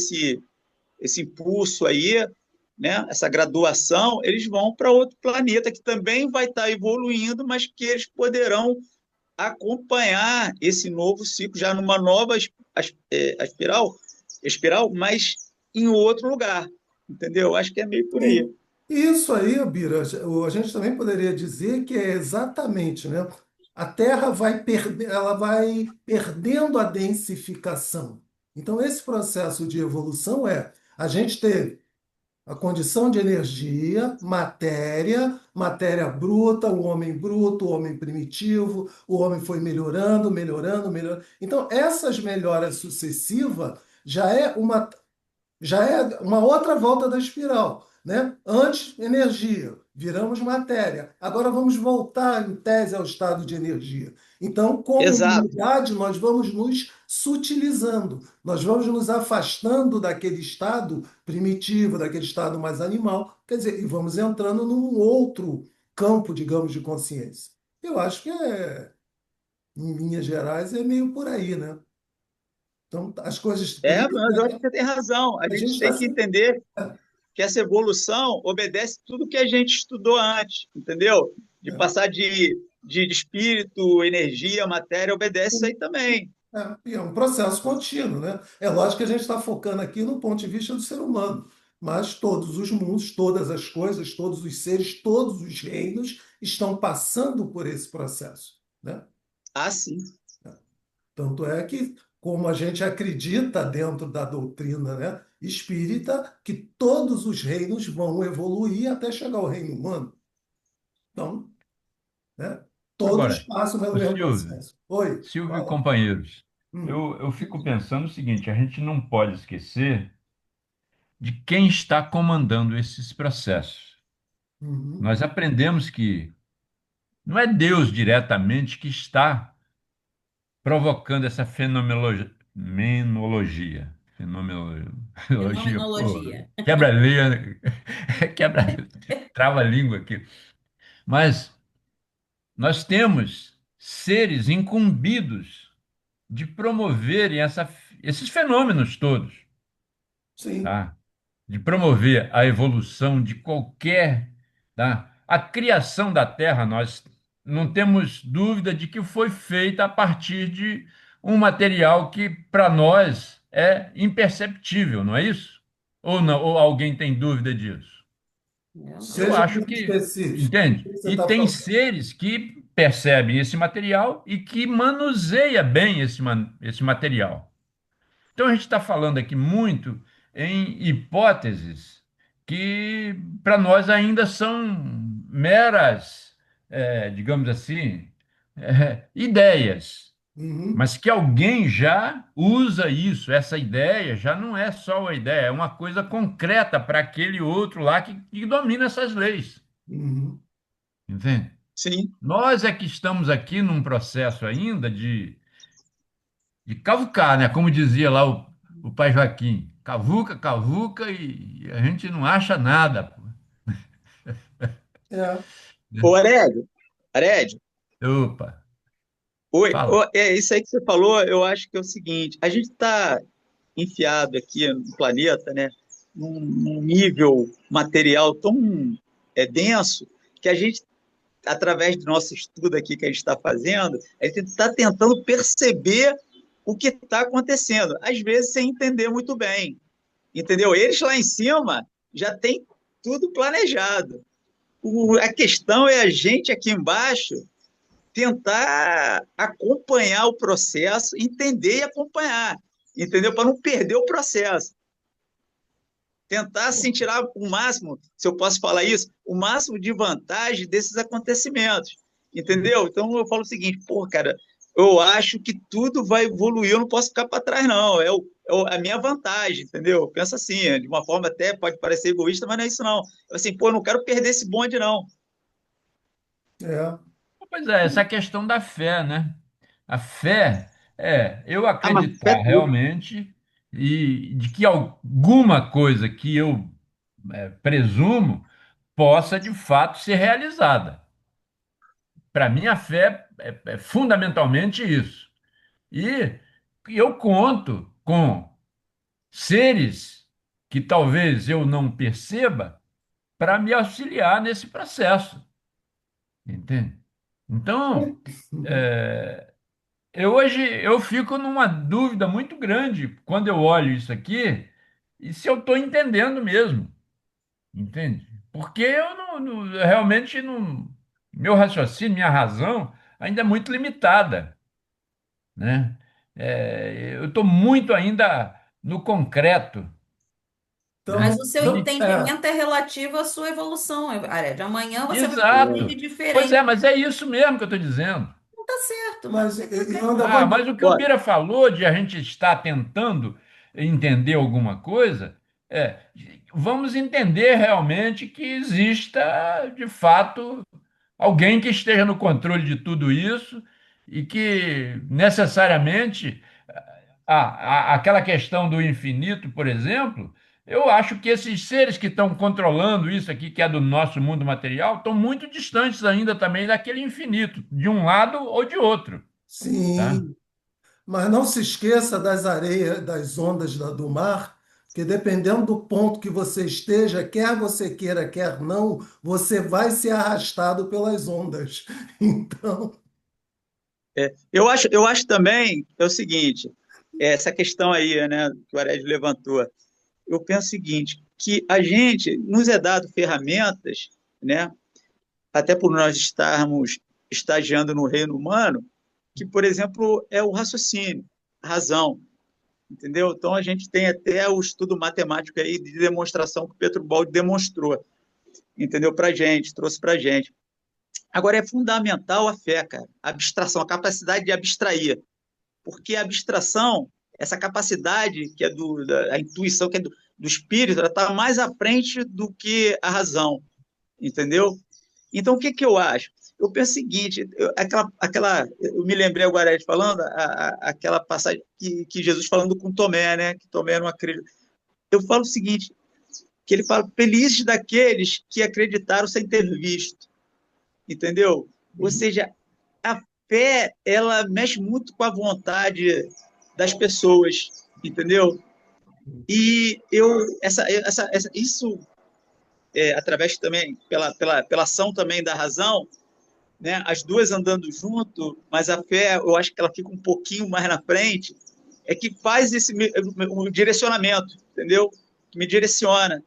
esse impulso aí, né? Essa graduação, eles vão para outro planeta que também vai estar evoluindo, mas que eles poderão acompanhar esse novo ciclo já numa nova espiral, mas em outro lugar, entendeu? Acho que é meio por aí. Sim. Isso aí, Bira, a gente também poderia dizer que é exatamente, né? A Terra ela vai perdendo a densificação. Então, esse processo de evolução a gente teve a condição de energia, matéria bruta, o homem bruto, o homem primitivo, o homem foi melhorando, melhorando, melhorando. Então, essas melhoras sucessivas já é uma outra volta da espiral, né? Antes, energia, viramos matéria. Agora vamos voltar, em tese, ao estado de energia. Então, como Exato. humanidade, nós vamos nos sutilizando, nós vamos nos afastando daquele estado primitivo, daquele estado mais animal, quer dizer, e vamos entrando num outro campo, digamos, de consciência. Eu acho que em linhas gerais, é meio por aí, né? Então, as coisas. Por isso, Mas eu acho que você tem razão. A a gente gente está tem que sempre. entender que essa evolução obedece tudo que a gente estudou antes, entendeu? De passar de espírito, energia, matéria, obedece isso aí também. E é um processo contínuo, né? É lógico que a gente está focando aqui no ponto de vista do ser humano, mas todos os mundos, todas as coisas, todos os seres, todos os reinos estão passando por esse processo, né? Ah, sim. Tanto é que, como a gente acredita dentro da doutrina, né, espírita, que todos os reinos vão evoluir até chegar ao reino humano. Então, né, todos Agora, passam pelo o mesmo Silvio, processo. Oi, Silvio e fala. companheiros, Hum, eu fico pensando o seguinte: a gente não pode esquecer de quem está comandando esses processos. uhum, Nós aprendemos que não é Deus diretamente que está provocando essa fenomenologia, pô, Fenomenologia. quebra-língua, quebra, trava-língua aqui. Mas nós temos seres incumbidos de promoverem esses fenômenos todos, sim, tá? De promover a evolução de qualquer, tá? A criação da Terra, nós não temos dúvida de que foi feita a partir de um material que para nós é imperceptível, não é isso? Ou não, ou alguém tem dúvida disso? Eu seja acho mais que, específico. O entende? que você E está tem falando? seres que percebem esse material e que manuseia bem esse material. Então, a gente está falando aqui muito em hipóteses que, para nós, ainda são meras, digamos assim, ideias, Uhum, mas que alguém já usa isso. Essa ideia já não é só uma ideia, é uma coisa concreta para aquele outro lá que domina essas leis, uhum. entende? Sim. Nós é que estamos aqui num processo ainda de cavucar, né? Como dizia lá o pai Joaquim, cavuca, cavuca e a gente não acha nada, pô, É, Ô, né? Arédio, Opa, oi, fala. é isso aí que você falou, eu acho que é o seguinte, a gente está enfiado aqui no planeta, né, num nível material tão denso, que a gente, através do nosso estudo aqui que a gente está fazendo, a gente está tentando perceber o que está acontecendo, às vezes sem entender muito bem, entendeu? Eles lá em cima já têm tudo planejado. A questão é a gente aqui embaixo tentar acompanhar o processo, entender e acompanhar, entendeu? Para não perder o processo. Tentar assim, tirar o máximo, se eu posso falar isso, o máximo de vantagem desses acontecimentos, entendeu? Então eu falo o seguinte, pô, cara, eu acho que tudo vai evoluir, eu não posso ficar para trás, não. A minha vantagem, entendeu? Pensa assim, de uma forma até pode parecer egoísta, mas não é isso, não. Assim, pô, eu não quero perder esse bonde, não. é. Pois é, essa questão da fé, né? A fé é eu Ah, mas fé é acreditar tudo. realmente e de que alguma coisa que eu presumo possa de fato ser realizada. Para mim, a fé é fundamentalmente isso. E eu conto com seres que talvez eu não perceba para me auxiliar nesse processo, entende? Então, é, eu fico numa dúvida muito grande quando eu olho isso aqui e se eu estou entendendo mesmo, entende? Porque eu realmente não, meu raciocínio, minha razão ainda é muito limitada, né? Eu estou muito ainda no concreto, Mas né? Então, o seu entendimento é relativo à sua evolução, Ared. Amanhã você vai entender Exato. Pois diferente. é, mas é isso mesmo que eu estou dizendo. Não tá certo, mas mas tudo eu bem. ainda vou. Ah, mas o que o Olha, Bira falou de a gente estar tentando entender alguma coisa, é, vamos entender realmente que exista, de fato, alguém que esteja no controle de tudo isso e que necessariamente aquela questão do infinito, por exemplo, eu acho que esses seres que estão controlando isso aqui, que é do nosso mundo material, estão muito distantes ainda também daquele infinito, de um lado ou de outro, tá? Sim, mas não se esqueça das areias, das ondas do mar, que dependendo do ponto que você esteja, quer você queira, quer não, você vai ser arrastado pelas ondas. Então, eu acho também é o seguinte, essa questão aí, né, que o Arédio levantou, eu penso o seguinte, que a gente nos é dado ferramentas, né, até por nós estarmos estagiando no reino humano, que, por exemplo, é o raciocínio, a razão, entendeu? Então, a gente tem até o estudo matemático aí de demonstração que o Pietro Baldi demonstrou, entendeu? Para a gente, trouxe para a gente. Agora, é fundamental a fé, cara, a abstração, a capacidade de abstrair, porque a abstração, essa capacidade que é a intuição, que é do espírito, ela está mais à frente do que a razão, entendeu? Então, o que, que eu acho? Eu penso o seguinte, eu me lembrei agora de falando, aquela passagem que Jesus falando com Tomé, né? Que Tomé não acredita. Eu falo o seguinte, que ele fala, felizes daqueles que acreditaram sem ter visto, entendeu? Ou seja, a fé, ela mexe muito com a vontade das pessoas, entendeu? E isso, através também, pela ação também da razão, né? As duas andando junto, mas a fé, eu acho que ela fica um pouquinho mais na frente, é que faz um direcionamento, entendeu? Que me direciona.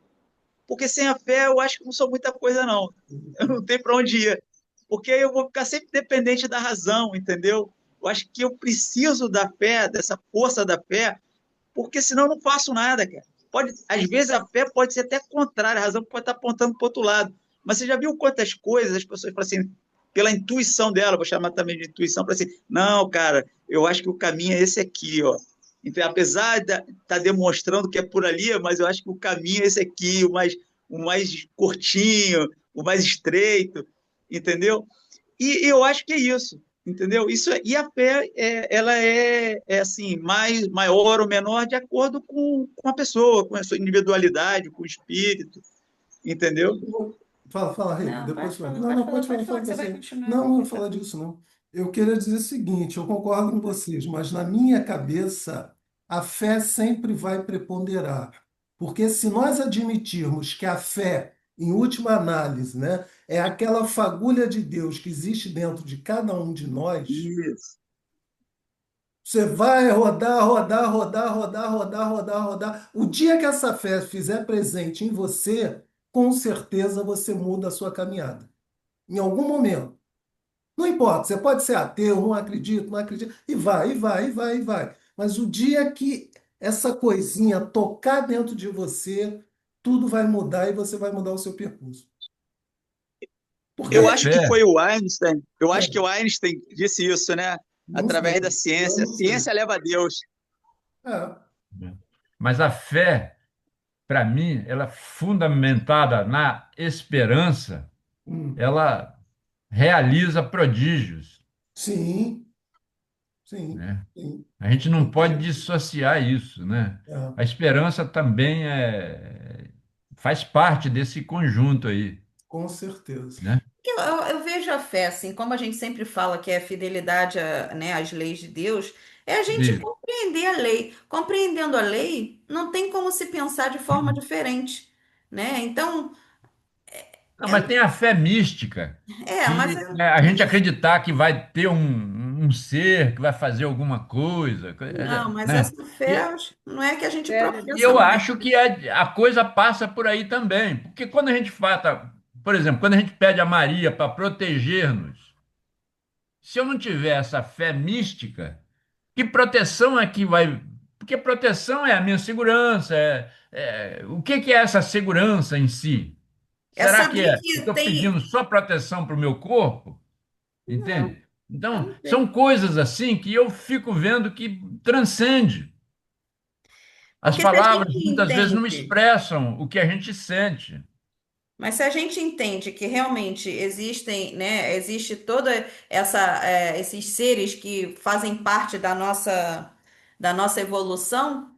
Porque sem a fé, eu acho que não sou muita coisa, não. Eu não tenho para onde ir. Porque eu vou ficar sempre dependente da razão, entendeu? Eu acho que eu preciso da fé, dessa força da fé, porque senão eu não faço nada, cara. Às vezes a fé pode ser até contrária, a razão pode estar apontando para o outro lado. Mas você já viu quantas coisas as pessoas falam assim, pela intuição dela, vou chamar também de intuição, para assim, não, cara, eu acho que o caminho é esse aqui, ó. Então, apesar de estar demonstrando que é por ali, mas eu acho que o caminho é esse aqui, o mais curtinho, o mais estreito, entendeu? E eu acho que é isso, entendeu? E a fé, ela é assim, maior ou menor de acordo com a pessoa, com a sua individualidade, com o espírito, entendeu? Fala, Rei, Não, depois pode você vai. falar, Não, não, pode pode falar, falar fala que você vai você. continuar. Não, não vou falar disso, não. Eu queria dizer o seguinte, eu concordo com vocês, mas na minha cabeça, a fé sempre vai preponderar. Porque se nós admitirmos que a fé, em última análise, né, é aquela fagulha de Deus que existe dentro de cada um de nós, Isso. você vai rodar, rodar, rodar, rodar, rodar, rodar, rodar. O dia que essa fé fizer presente em você, com certeza você muda a sua caminhada. Em algum momento. Não importa, você pode ser ateu, não acredito, não acredito, e vai, e vai, e vai, e vai. Mas o dia que essa coisinha tocar dentro de você, tudo vai mudar e você vai mudar o seu percurso. A Eu Porque, acho que fé, foi o Einstein, eu acho que é, o Einstein disse isso, né? não Através da sei, eu ciência. A não sei. ciência leva a Deus. É, mas a fé, para mim, ela é fundamentada na esperança, hum, ela realiza prodígios, sim, sim, né? sim. A gente não pode Concordo. dissociar isso, né? É, A esperança também faz parte desse conjunto aí, com certeza. né? Eu vejo a fé, assim, como a gente sempre fala que é fidelidade né, às leis de Deus, é a gente Isso. compreender a lei. Compreendendo a lei, não tem como se pensar de forma diferente, né? Então, Não, mas tem a fé mística, mas que é a gente acreditar que vai ter um ser que vai fazer alguma coisa, não, mas né? essa fé E, não é que a gente e professa, eu não. acho que a coisa passa por aí também, porque quando a gente fala, por exemplo, quando a gente pede a Maria para proteger-nos, se eu não tiver essa fé mística, que proteção é que vai. Porque proteção é a minha segurança. O que que é essa segurança em si? É Será que saber eu que estou pedindo tem. só proteção para o meu corpo? Não, Entende? eu Então, não são sei. coisas assim que eu fico vendo que transcende. As Porque se a palavras gente muitas vezes não entende. expressam o que a gente sente. Mas se a gente entende que realmente existem, né, existe toda esses seres que fazem parte da nossa evolução,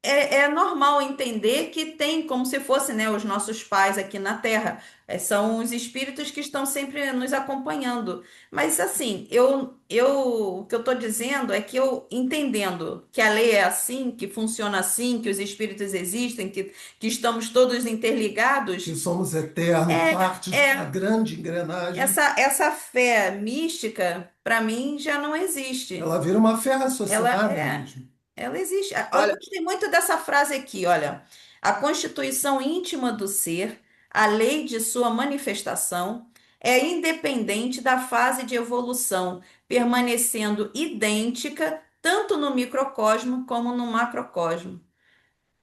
é normal entender que tem como se fosse, né, os nossos pais aqui na Terra. São os espíritos que estão sempre nos acompanhando. Mas assim, o que eu estou dizendo é que eu entendendo que a lei é assim, que funciona assim, que os espíritos existem, que estamos todos Que interligados, somos eternos, é, parte de uma é grande engrenagem. essa fé mística, para mim, já não existe. Ela vira uma fé Ela raciocinada é, mesmo. ela existe. Eu Olha, gostei muito dessa frase aqui, olha. A constituição íntima do ser, a lei de sua manifestação, é independente da fase de evolução, permanecendo idêntica tanto no microcosmo como no macrocosmo.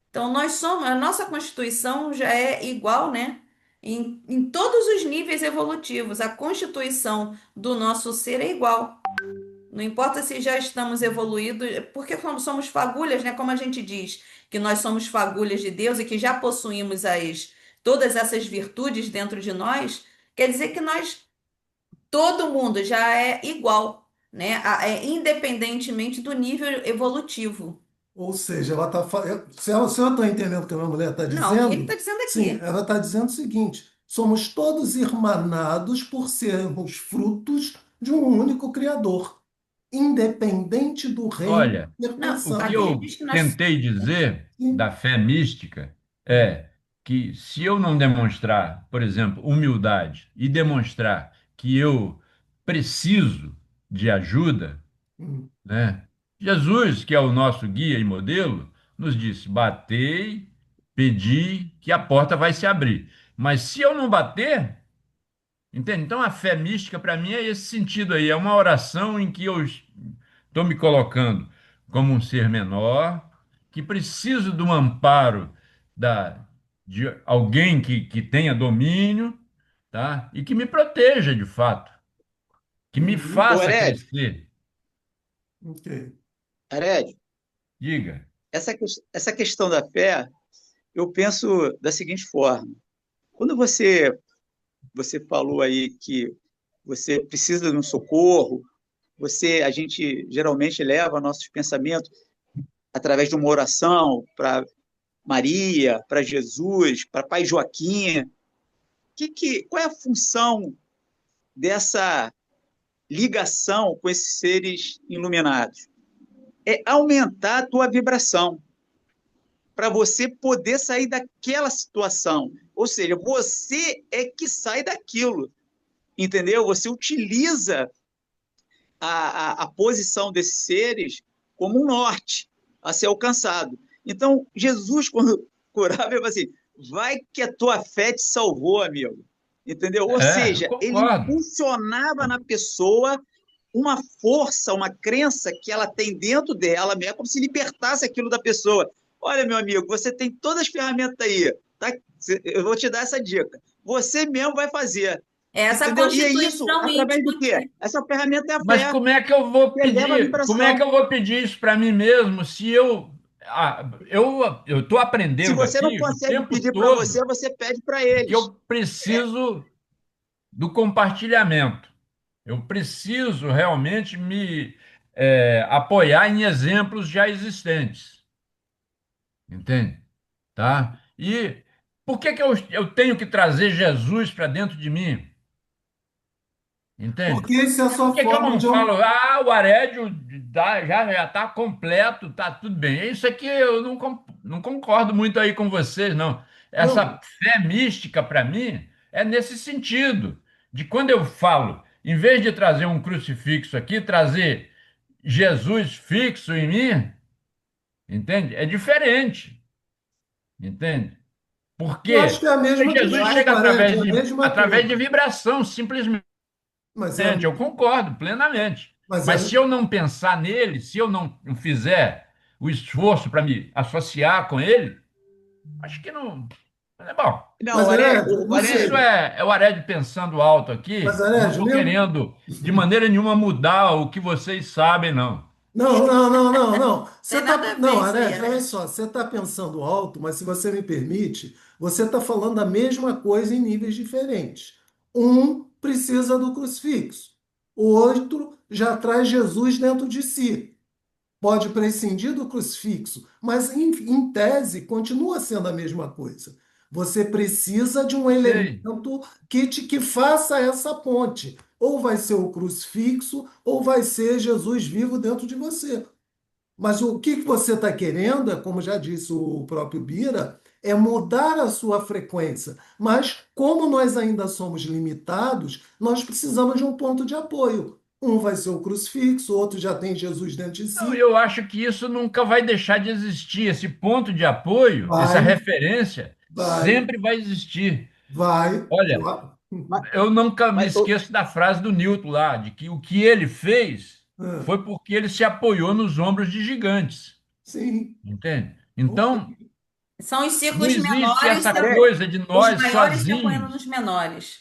Então, nós somos, a nossa Constituição já é igual, né? Em todos os níveis evolutivos, a constituição do nosso ser é igual. Não importa se já estamos evoluídos, porque somos fagulhas, né? Como a gente diz, que nós somos fagulhas de Deus e que já possuímos todas essas virtudes dentro de nós, quer dizer que todo mundo já é igual, né? Independentemente do nível evolutivo. Ou seja, ela está. Se eu estou entendendo o que a minha mulher está Não, o que ele está dizendo, dizendo sim, aqui? ela está dizendo o seguinte: somos todos irmanados por sermos frutos de um único Criador, independente do reino Olha, de Não, o que intervenção. aqui ele eu diz que nós. tentei dizer Sim. da fé mística é que se eu não demonstrar, por exemplo, humildade e demonstrar que eu preciso de ajuda, Hum. né? Jesus, que é o nosso guia e modelo, nos disse: batei, pedi, que a porta vai se abrir. Mas se eu não bater, entende? Então a fé mística para mim é esse sentido aí, é uma oração em que eu estou me colocando como um ser menor, que preciso de um amparo de alguém que tenha domínio, tá? E que me proteja de fato, que me Uhum. Ô, faça Hered, crescer. Ok. Hered, Diga. essa questão da fé, eu penso da seguinte forma. Quando você falou aí que você precisa de um socorro, a gente geralmente leva nossos pensamentos através de uma oração para Maria, para Jesus, para Pai Joaquim. Qual é a função dessa ligação com esses seres iluminados? É aumentar a tua vibração para você poder sair daquela situação. Ou seja, você é que sai daquilo, entendeu? Você utiliza a posição desses seres como um norte a ser alcançado. Então, Jesus, quando curava, ele falou assim: vai que a tua fé te salvou, amigo. Entendeu? Ou É, eu seja, ele concordo. impulsionava na pessoa uma força, uma crença que ela tem dentro dela, mesmo, como se libertasse aquilo da pessoa. Olha, meu amigo, você tem todas as ferramentas aí, tá? Eu vou te dar essa dica. Você mesmo vai fazer, É essa entendeu? E é isso, constituição através íntima do quê? que. Essa ferramenta é a Mas fé, como é que eu vou que eleva a pedir? Como é que vibração. eu vou pedir isso para mim mesmo se eu estou Se aprendendo você não aqui o consegue tempo pedir para você, todo você pede para que eles. eu preciso do compartilhamento. Eu preciso realmente me apoiar em exemplos já existentes, entende? Tá? E por que que eu tenho que trazer Jesus para dentro de mim? Entende? Porque essa é a Por sua que que eu forma não de. falo, o Arédio já está completo, tá tudo bem? Isso aqui eu não concordo muito aí com vocês, não. Essa Não, fé mística, para mim, é nesse sentido, de quando eu falo, em vez de trazer um crucifixo aqui, trazer Jesus fixo em mim, entende? É diferente, entende? eu acho Porque que é a mesma Eu Jesus questão, acho chega Guarani, é a mesma através de coisa. vibração, simplesmente. Mas é, Eu concordo plenamente. mas Mas é, se eu não pensar nele, se eu não fizer o esforço para me associar com ele, acho que não. É bom. Não, mas Herédia, não Isso Arede, sei. é o Ared pensando alto Mas aqui. Não Herédia, estou mesmo. querendo de maneira nenhuma mudar o que vocês sabem, não. Não, não, não, não, não. Você tem nada tá, a ver não, isso aí, Arete, olha Alex. só, você está pensando alto, mas se você me permite, você está falando a mesma coisa em níveis diferentes. Um precisa do crucifixo, o outro já traz Jesus dentro de si. Pode prescindir do crucifixo, mas em tese continua sendo a mesma coisa. Você precisa de um Sei. elemento que faça essa ponte. Ou vai ser o crucifixo, ou vai ser Jesus vivo dentro de você. Mas o que você está querendo, como já disse o próprio Bira, é mudar a sua frequência. Mas como nós ainda somos limitados, nós precisamos de um ponto de apoio. Um vai ser o crucifixo, o outro já tem Jesus dentro de Não, si. eu acho que isso nunca vai deixar de existir. Esse ponto de apoio, essa Vai, referência, vai, sempre vai existir. vai. Olha, Mas, Eu nunca me mas, ô, esqueço da frase do Newton lá, de que o que ele fez Ah, foi porque ele se apoiou nos ombros de gigantes, sim. entende? Ok. Então, São os não ciclos existe menores, essa Are- coisa de os nós maiores se apoiando nos sozinhos. menores.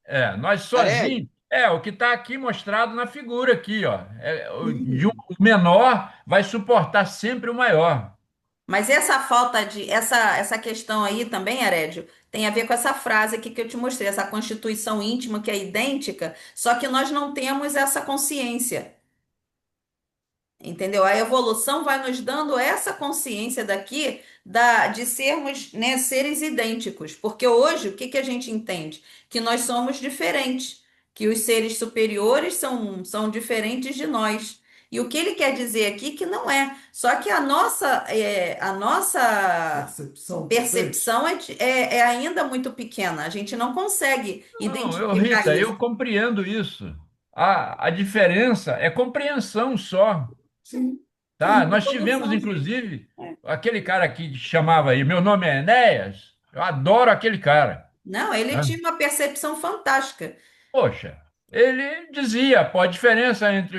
É. Nós Arélio, sozinhos. O que está aqui mostrado na figura aqui, ó. Sim. O menor vai suportar sempre o maior. Mas essa falta de, essa questão aí também, Herédio, tem a ver com essa frase aqui que eu te mostrei, essa constituição íntima que é idêntica, só que nós não temos essa consciência. Entendeu? A evolução vai nos dando essa consciência daqui de sermos, né, seres idênticos. Porque hoje, o que que a gente entende? Que nós somos diferentes, que os seres superiores são diferentes de nós. E o que ele quer dizer aqui que não é. Só que a nossa Percepção, talvez. percepção é ainda muito pequena. A gente não consegue Não, identificar Rita, eu isso. compreendo isso. A diferença é compreensão só, Sim. tá? Sim. Nós tivemos, Evolução. inclusive, aquele cara que chamava aí, meu nome é Enéas, eu adoro aquele cara, Não, ele né? tinha uma percepção fantástica. Poxa, ele dizia, pô, a diferença entre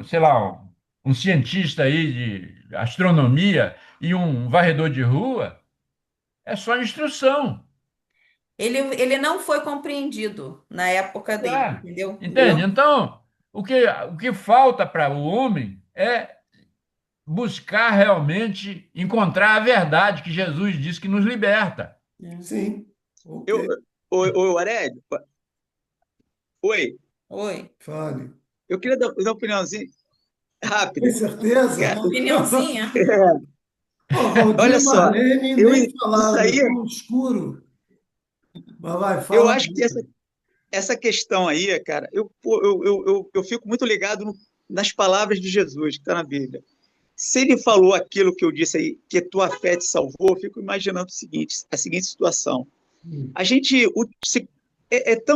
sei lá, um cientista aí de astronomia e um varredor de rua é só instrução, Ele não foi compreendido na época dele, tá? entendeu? Entende? Então, o que falta para o homem é buscar realmente encontrar a verdade que Jesus disse que nos liberta. É. Sim. Ok. eu, ô, Arélio, oi, Oi. Fale. eu queria dar uma opiniãozinha Tem rápida. certeza? Cara, Uma opiniãozinha. Pô, Valdir olha e só, Marlene eu, nem isso falaram, é aí, tão escuro. Mas vai, eu fala. acho que essa questão aí, cara, eu fico muito ligado nas palavras de Jesus, que está na Bíblia. Se ele falou aquilo que eu disse aí, que tua fé te salvou, eu fico imaginando a seguinte situação. Hum, A gente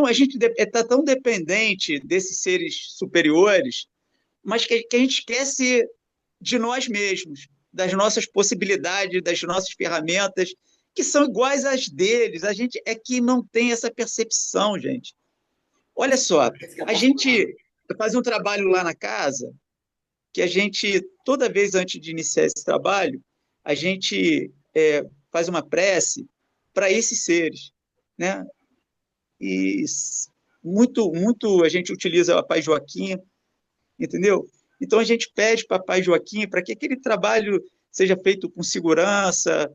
a gente está tão dependente desses seres superiores, mas que a gente esquece de nós mesmos, das nossas possibilidades, das nossas ferramentas, que são iguais às deles. A gente é que não tem essa percepção, gente. Olha só, Esse que é o a ponto. gente faz um trabalho lá na casa que a gente, toda vez antes de iniciar esse trabalho, a gente faz uma prece para esses seres, né? E muito a gente utiliza a Pai Joaquim, entendeu? Então a gente pede para Pai Joaquim para que aquele trabalho seja feito com segurança,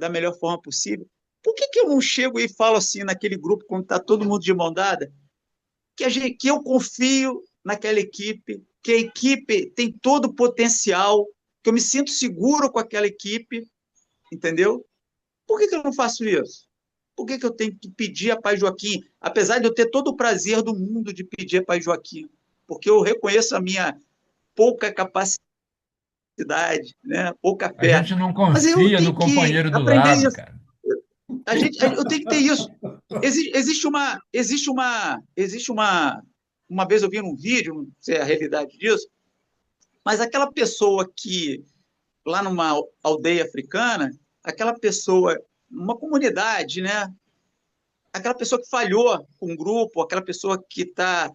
da melhor forma possível. Por que eu não chego e falo assim naquele grupo, quando está todo mundo de mão dada, que eu confio naquela equipe, que a equipe tem todo o potencial, que eu me sinto seguro com aquela equipe, entendeu? Por que eu não faço isso? Por que eu tenho que pedir a Pai Joaquim, apesar de eu ter todo o prazer do mundo de pedir a Pai Joaquim? Porque eu reconheço a minha pouca capacidade, né? Pouca A fé. gente não Mas eu confia no tenho que companheiro do aprender lado, isso. cara. Eu tenho que ter isso. Uma vez eu vi num vídeo, não sei a realidade disso, mas aquela pessoa que, lá numa aldeia africana, aquela pessoa, uma comunidade, né? Aquela pessoa que falhou com o grupo, aquela pessoa que está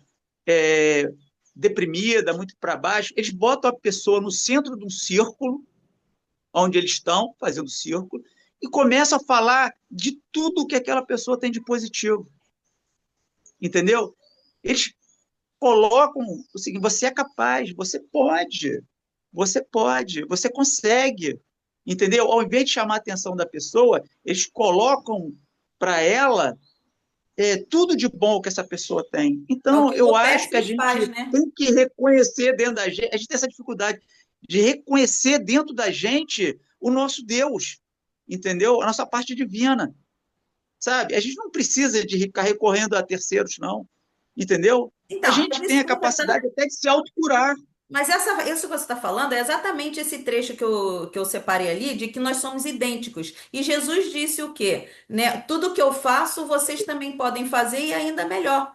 é, deprimida, muito para baixo, eles botam a pessoa no centro de um círculo, onde eles estão fazendo círculo, e começam a falar de tudo que aquela pessoa tem de positivo, entendeu? Eles colocam o seguinte: você é capaz, você consegue, entendeu? Ao invés de chamar a atenção da pessoa, eles colocam para ela tudo de bom que essa pessoa tem. É o Então, que o eu acho que a Modéstios faz, gente né? tem que reconhecer dentro da gente, a gente tem essa dificuldade de reconhecer dentro da gente o nosso Deus, entendeu? A nossa parte divina, sabe? A gente não precisa de ficar recorrendo a terceiros, não, entendeu? A Então, mas gente tem a capacidade até de se autocurar. isso que você está falando é exatamente esse trecho que eu separei ali, de que nós somos idênticos. E Jesus disse o quê? Né? Tudo que eu faço, vocês também podem fazer e ainda melhor.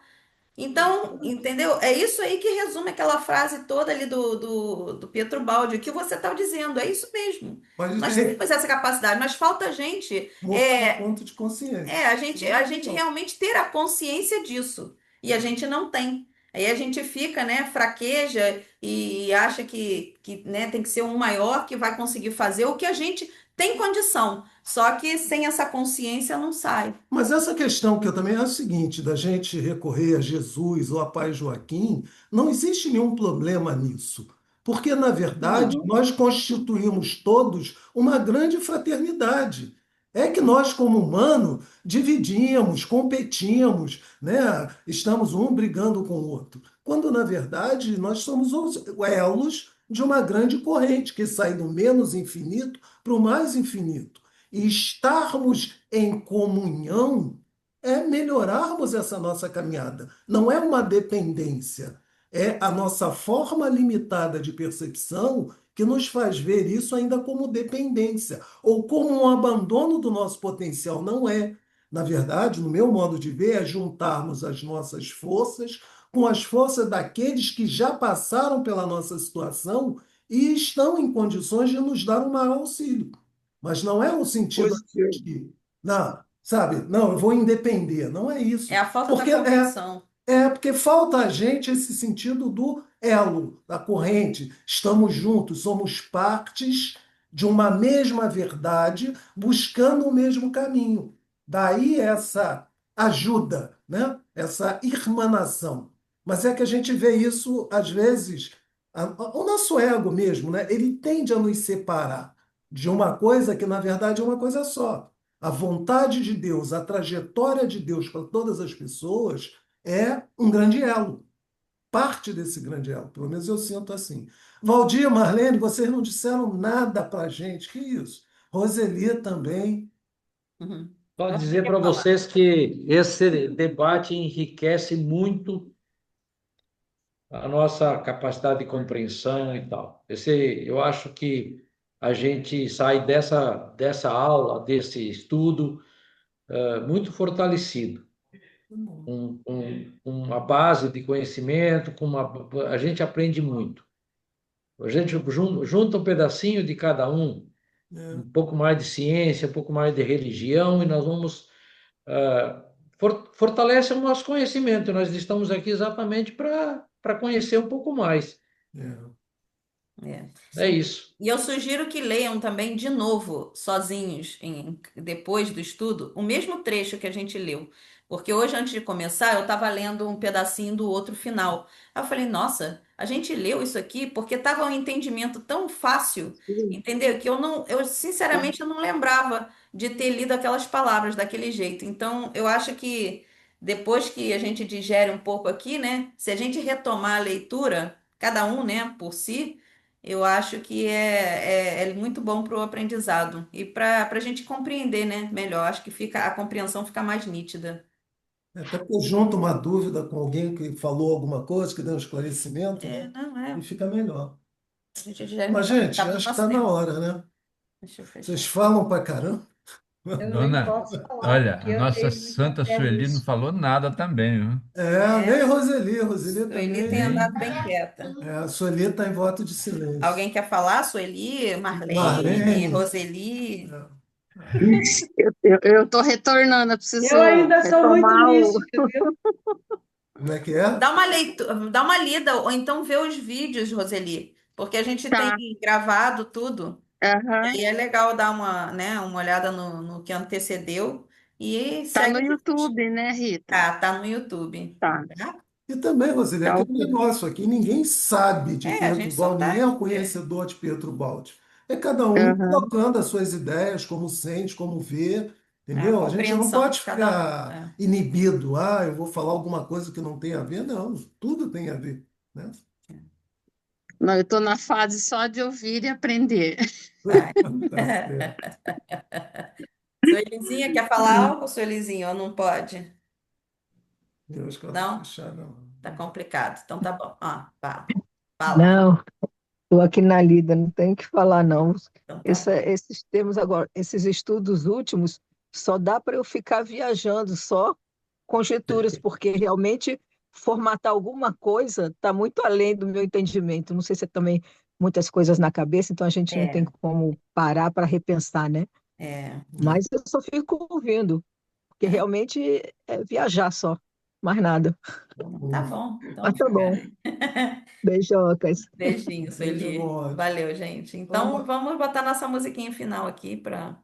Então, entendeu? É isso aí que resume aquela frase toda ali do Pietro Baldi, o que você está dizendo, é isso mesmo. Mas Nós temos essa capacidade, mas falta a gente, botar um ponto de consciência. a gente realmente ter a consciência disso. E a gente não tem. Aí a gente fica, né, fraqueja e acha que, né, tem que ser um maior que vai conseguir fazer o que a gente tem condição. Só que sem essa consciência não sai. Mas essa questão que eu também acho o seguinte, da gente recorrer a Jesus ou a Pai Joaquim, não existe nenhum problema nisso. Porque, na verdade, Não. nós constituímos todos uma grande fraternidade. É que nós, como humanos, dividimos, competimos, né? Estamos um brigando com o outro. Quando, na verdade, nós somos os elos de uma grande corrente que sai do menos infinito para o mais infinito. E estarmos em comunhão é melhorarmos essa nossa caminhada. Não é uma dependência, é a nossa forma limitada de percepção que nos faz ver isso ainda como dependência ou como um abandono do nosso potencial. Não é. Na verdade, no meu modo de ver, é juntarmos as nossas forças com as forças daqueles que já passaram pela nossa situação e estão em condições de nos dar um maior auxílio. Mas não é um sentido Positivo. de, não, sabe, não, eu vou independer. Não é É isso. a falta da Porque compreensão. porque falta a gente esse sentido do elo, da corrente. Estamos juntos, somos partes de uma mesma verdade, buscando o mesmo caminho. Daí essa ajuda, né? Essa irmanação. Mas é que a gente vê isso, às vezes, o nosso ego mesmo, né? Ele tende a nos separar de uma coisa que, na verdade, é uma coisa só. A vontade de Deus, a trajetória de Deus para todas as pessoas é um grande elo, parte desse grande elo, pelo menos eu sinto assim. Valdir, Marlene, vocês não disseram nada para a gente, que isso? Roseli também. Uhum. Só Mas você dizer quer para falar? vocês que esse debate enriquece muito a nossa capacidade de compreensão e tal. Eu acho que a gente sai dessa aula, desse estudo, muito fortalecido, com uma base de conhecimento, a gente aprende muito. A gente junta um pedacinho de cada É, um pouco mais de ciência, um pouco mais de religião, e nós vamos fortalece o nosso conhecimento. Nós estamos aqui exatamente para conhecer um pouco mais. é. É. É isso. E eu sugiro que leiam também de novo, sozinhos, depois do estudo, o mesmo trecho que a gente leu. Porque hoje, antes de começar, eu estava lendo um pedacinho do outro final. Aí eu falei, nossa, a gente leu isso aqui porque estava um entendimento tão fácil, entendeu? Que eu sinceramente eu não lembrava de ter lido aquelas palavras daquele jeito. Então, eu acho que depois que a gente digere um pouco aqui, né? Se a gente retomar a leitura, cada um, né, por si. Eu acho que é muito bom para o aprendizado e para a gente compreender, né, melhor. Acho que a compreensão fica mais nítida. Até porque junta uma dúvida com alguém que falou alguma coisa, que deu um esclarecimento, É, né? não E é. fica melhor. A gente já Mas, tá gente, no acho que nosso está na tempo. hora, né? Deixa eu Vocês fechar. falam pra caramba. Eu nem Dona, posso falar, olha, porque a eu nossa tenho muita Santa fé Sueli não nisso. falou nada também, viu? É, É, nem Roseli. Roseli Sueli tem também. andado bem quieta. A Sueli está em voto de silêncio. Alguém quer falar? Sueli, Marlene, Marlene. Roseli? Eu tô retornando, eu preciso Eu ainda sou muito retomar o. mística, viu? Como é que é? Dá uma leitura, dá uma lida, ou então vê os vídeos, Roseli, porque a gente tem Tá, gravado tudo. aham. E é legal dar uma, né, uma olhada no que antecedeu e Tá segue no a gente. YouTube, né, Rita? Tá no YouTube. Tá, Tá? E também, Roseli, tá aquele ok. negócio aqui, ninguém sabe de É, a Pedro gente só Baldi, tá ninguém é o aqui. conhecedor de Pedro Baldi. É cada um Aham. colocando as suas ideias, como sente, como vê, A entendeu? A gente não compreensão pode de cada um. ficar inibido, eu vou falar alguma coisa que não tem a ver, não, tudo tem a ver, né? Não, eu tô na fase só de ouvir e aprender. Vai. Tá certo. Suelizinha, quer falar algo, Suelizinho, ou não pode? Eu acho que ela vai Não? fechar, não. Tá complicado. Então tá bom. Fala. Fala. Não, estou aqui na lida, não tenho o que falar, não. Então tá bom. Esses termos agora, esses estudos últimos, só dá para eu ficar viajando, só conjecturas, porque realmente formatar alguma coisa está muito além do meu entendimento. Não sei se é também muitas coisas na cabeça, então a gente não tem É, como parar para repensar, né? é. Mas eu só fico ouvindo, porque realmente é viajar só, mais nada. Então, tá bom. Mas Então tá fica. bom. Beijocas. Beijinho, Beijo, Sueli. Monte. Valeu, gente. Então Vamos, vamos botar nossa musiquinha final aqui para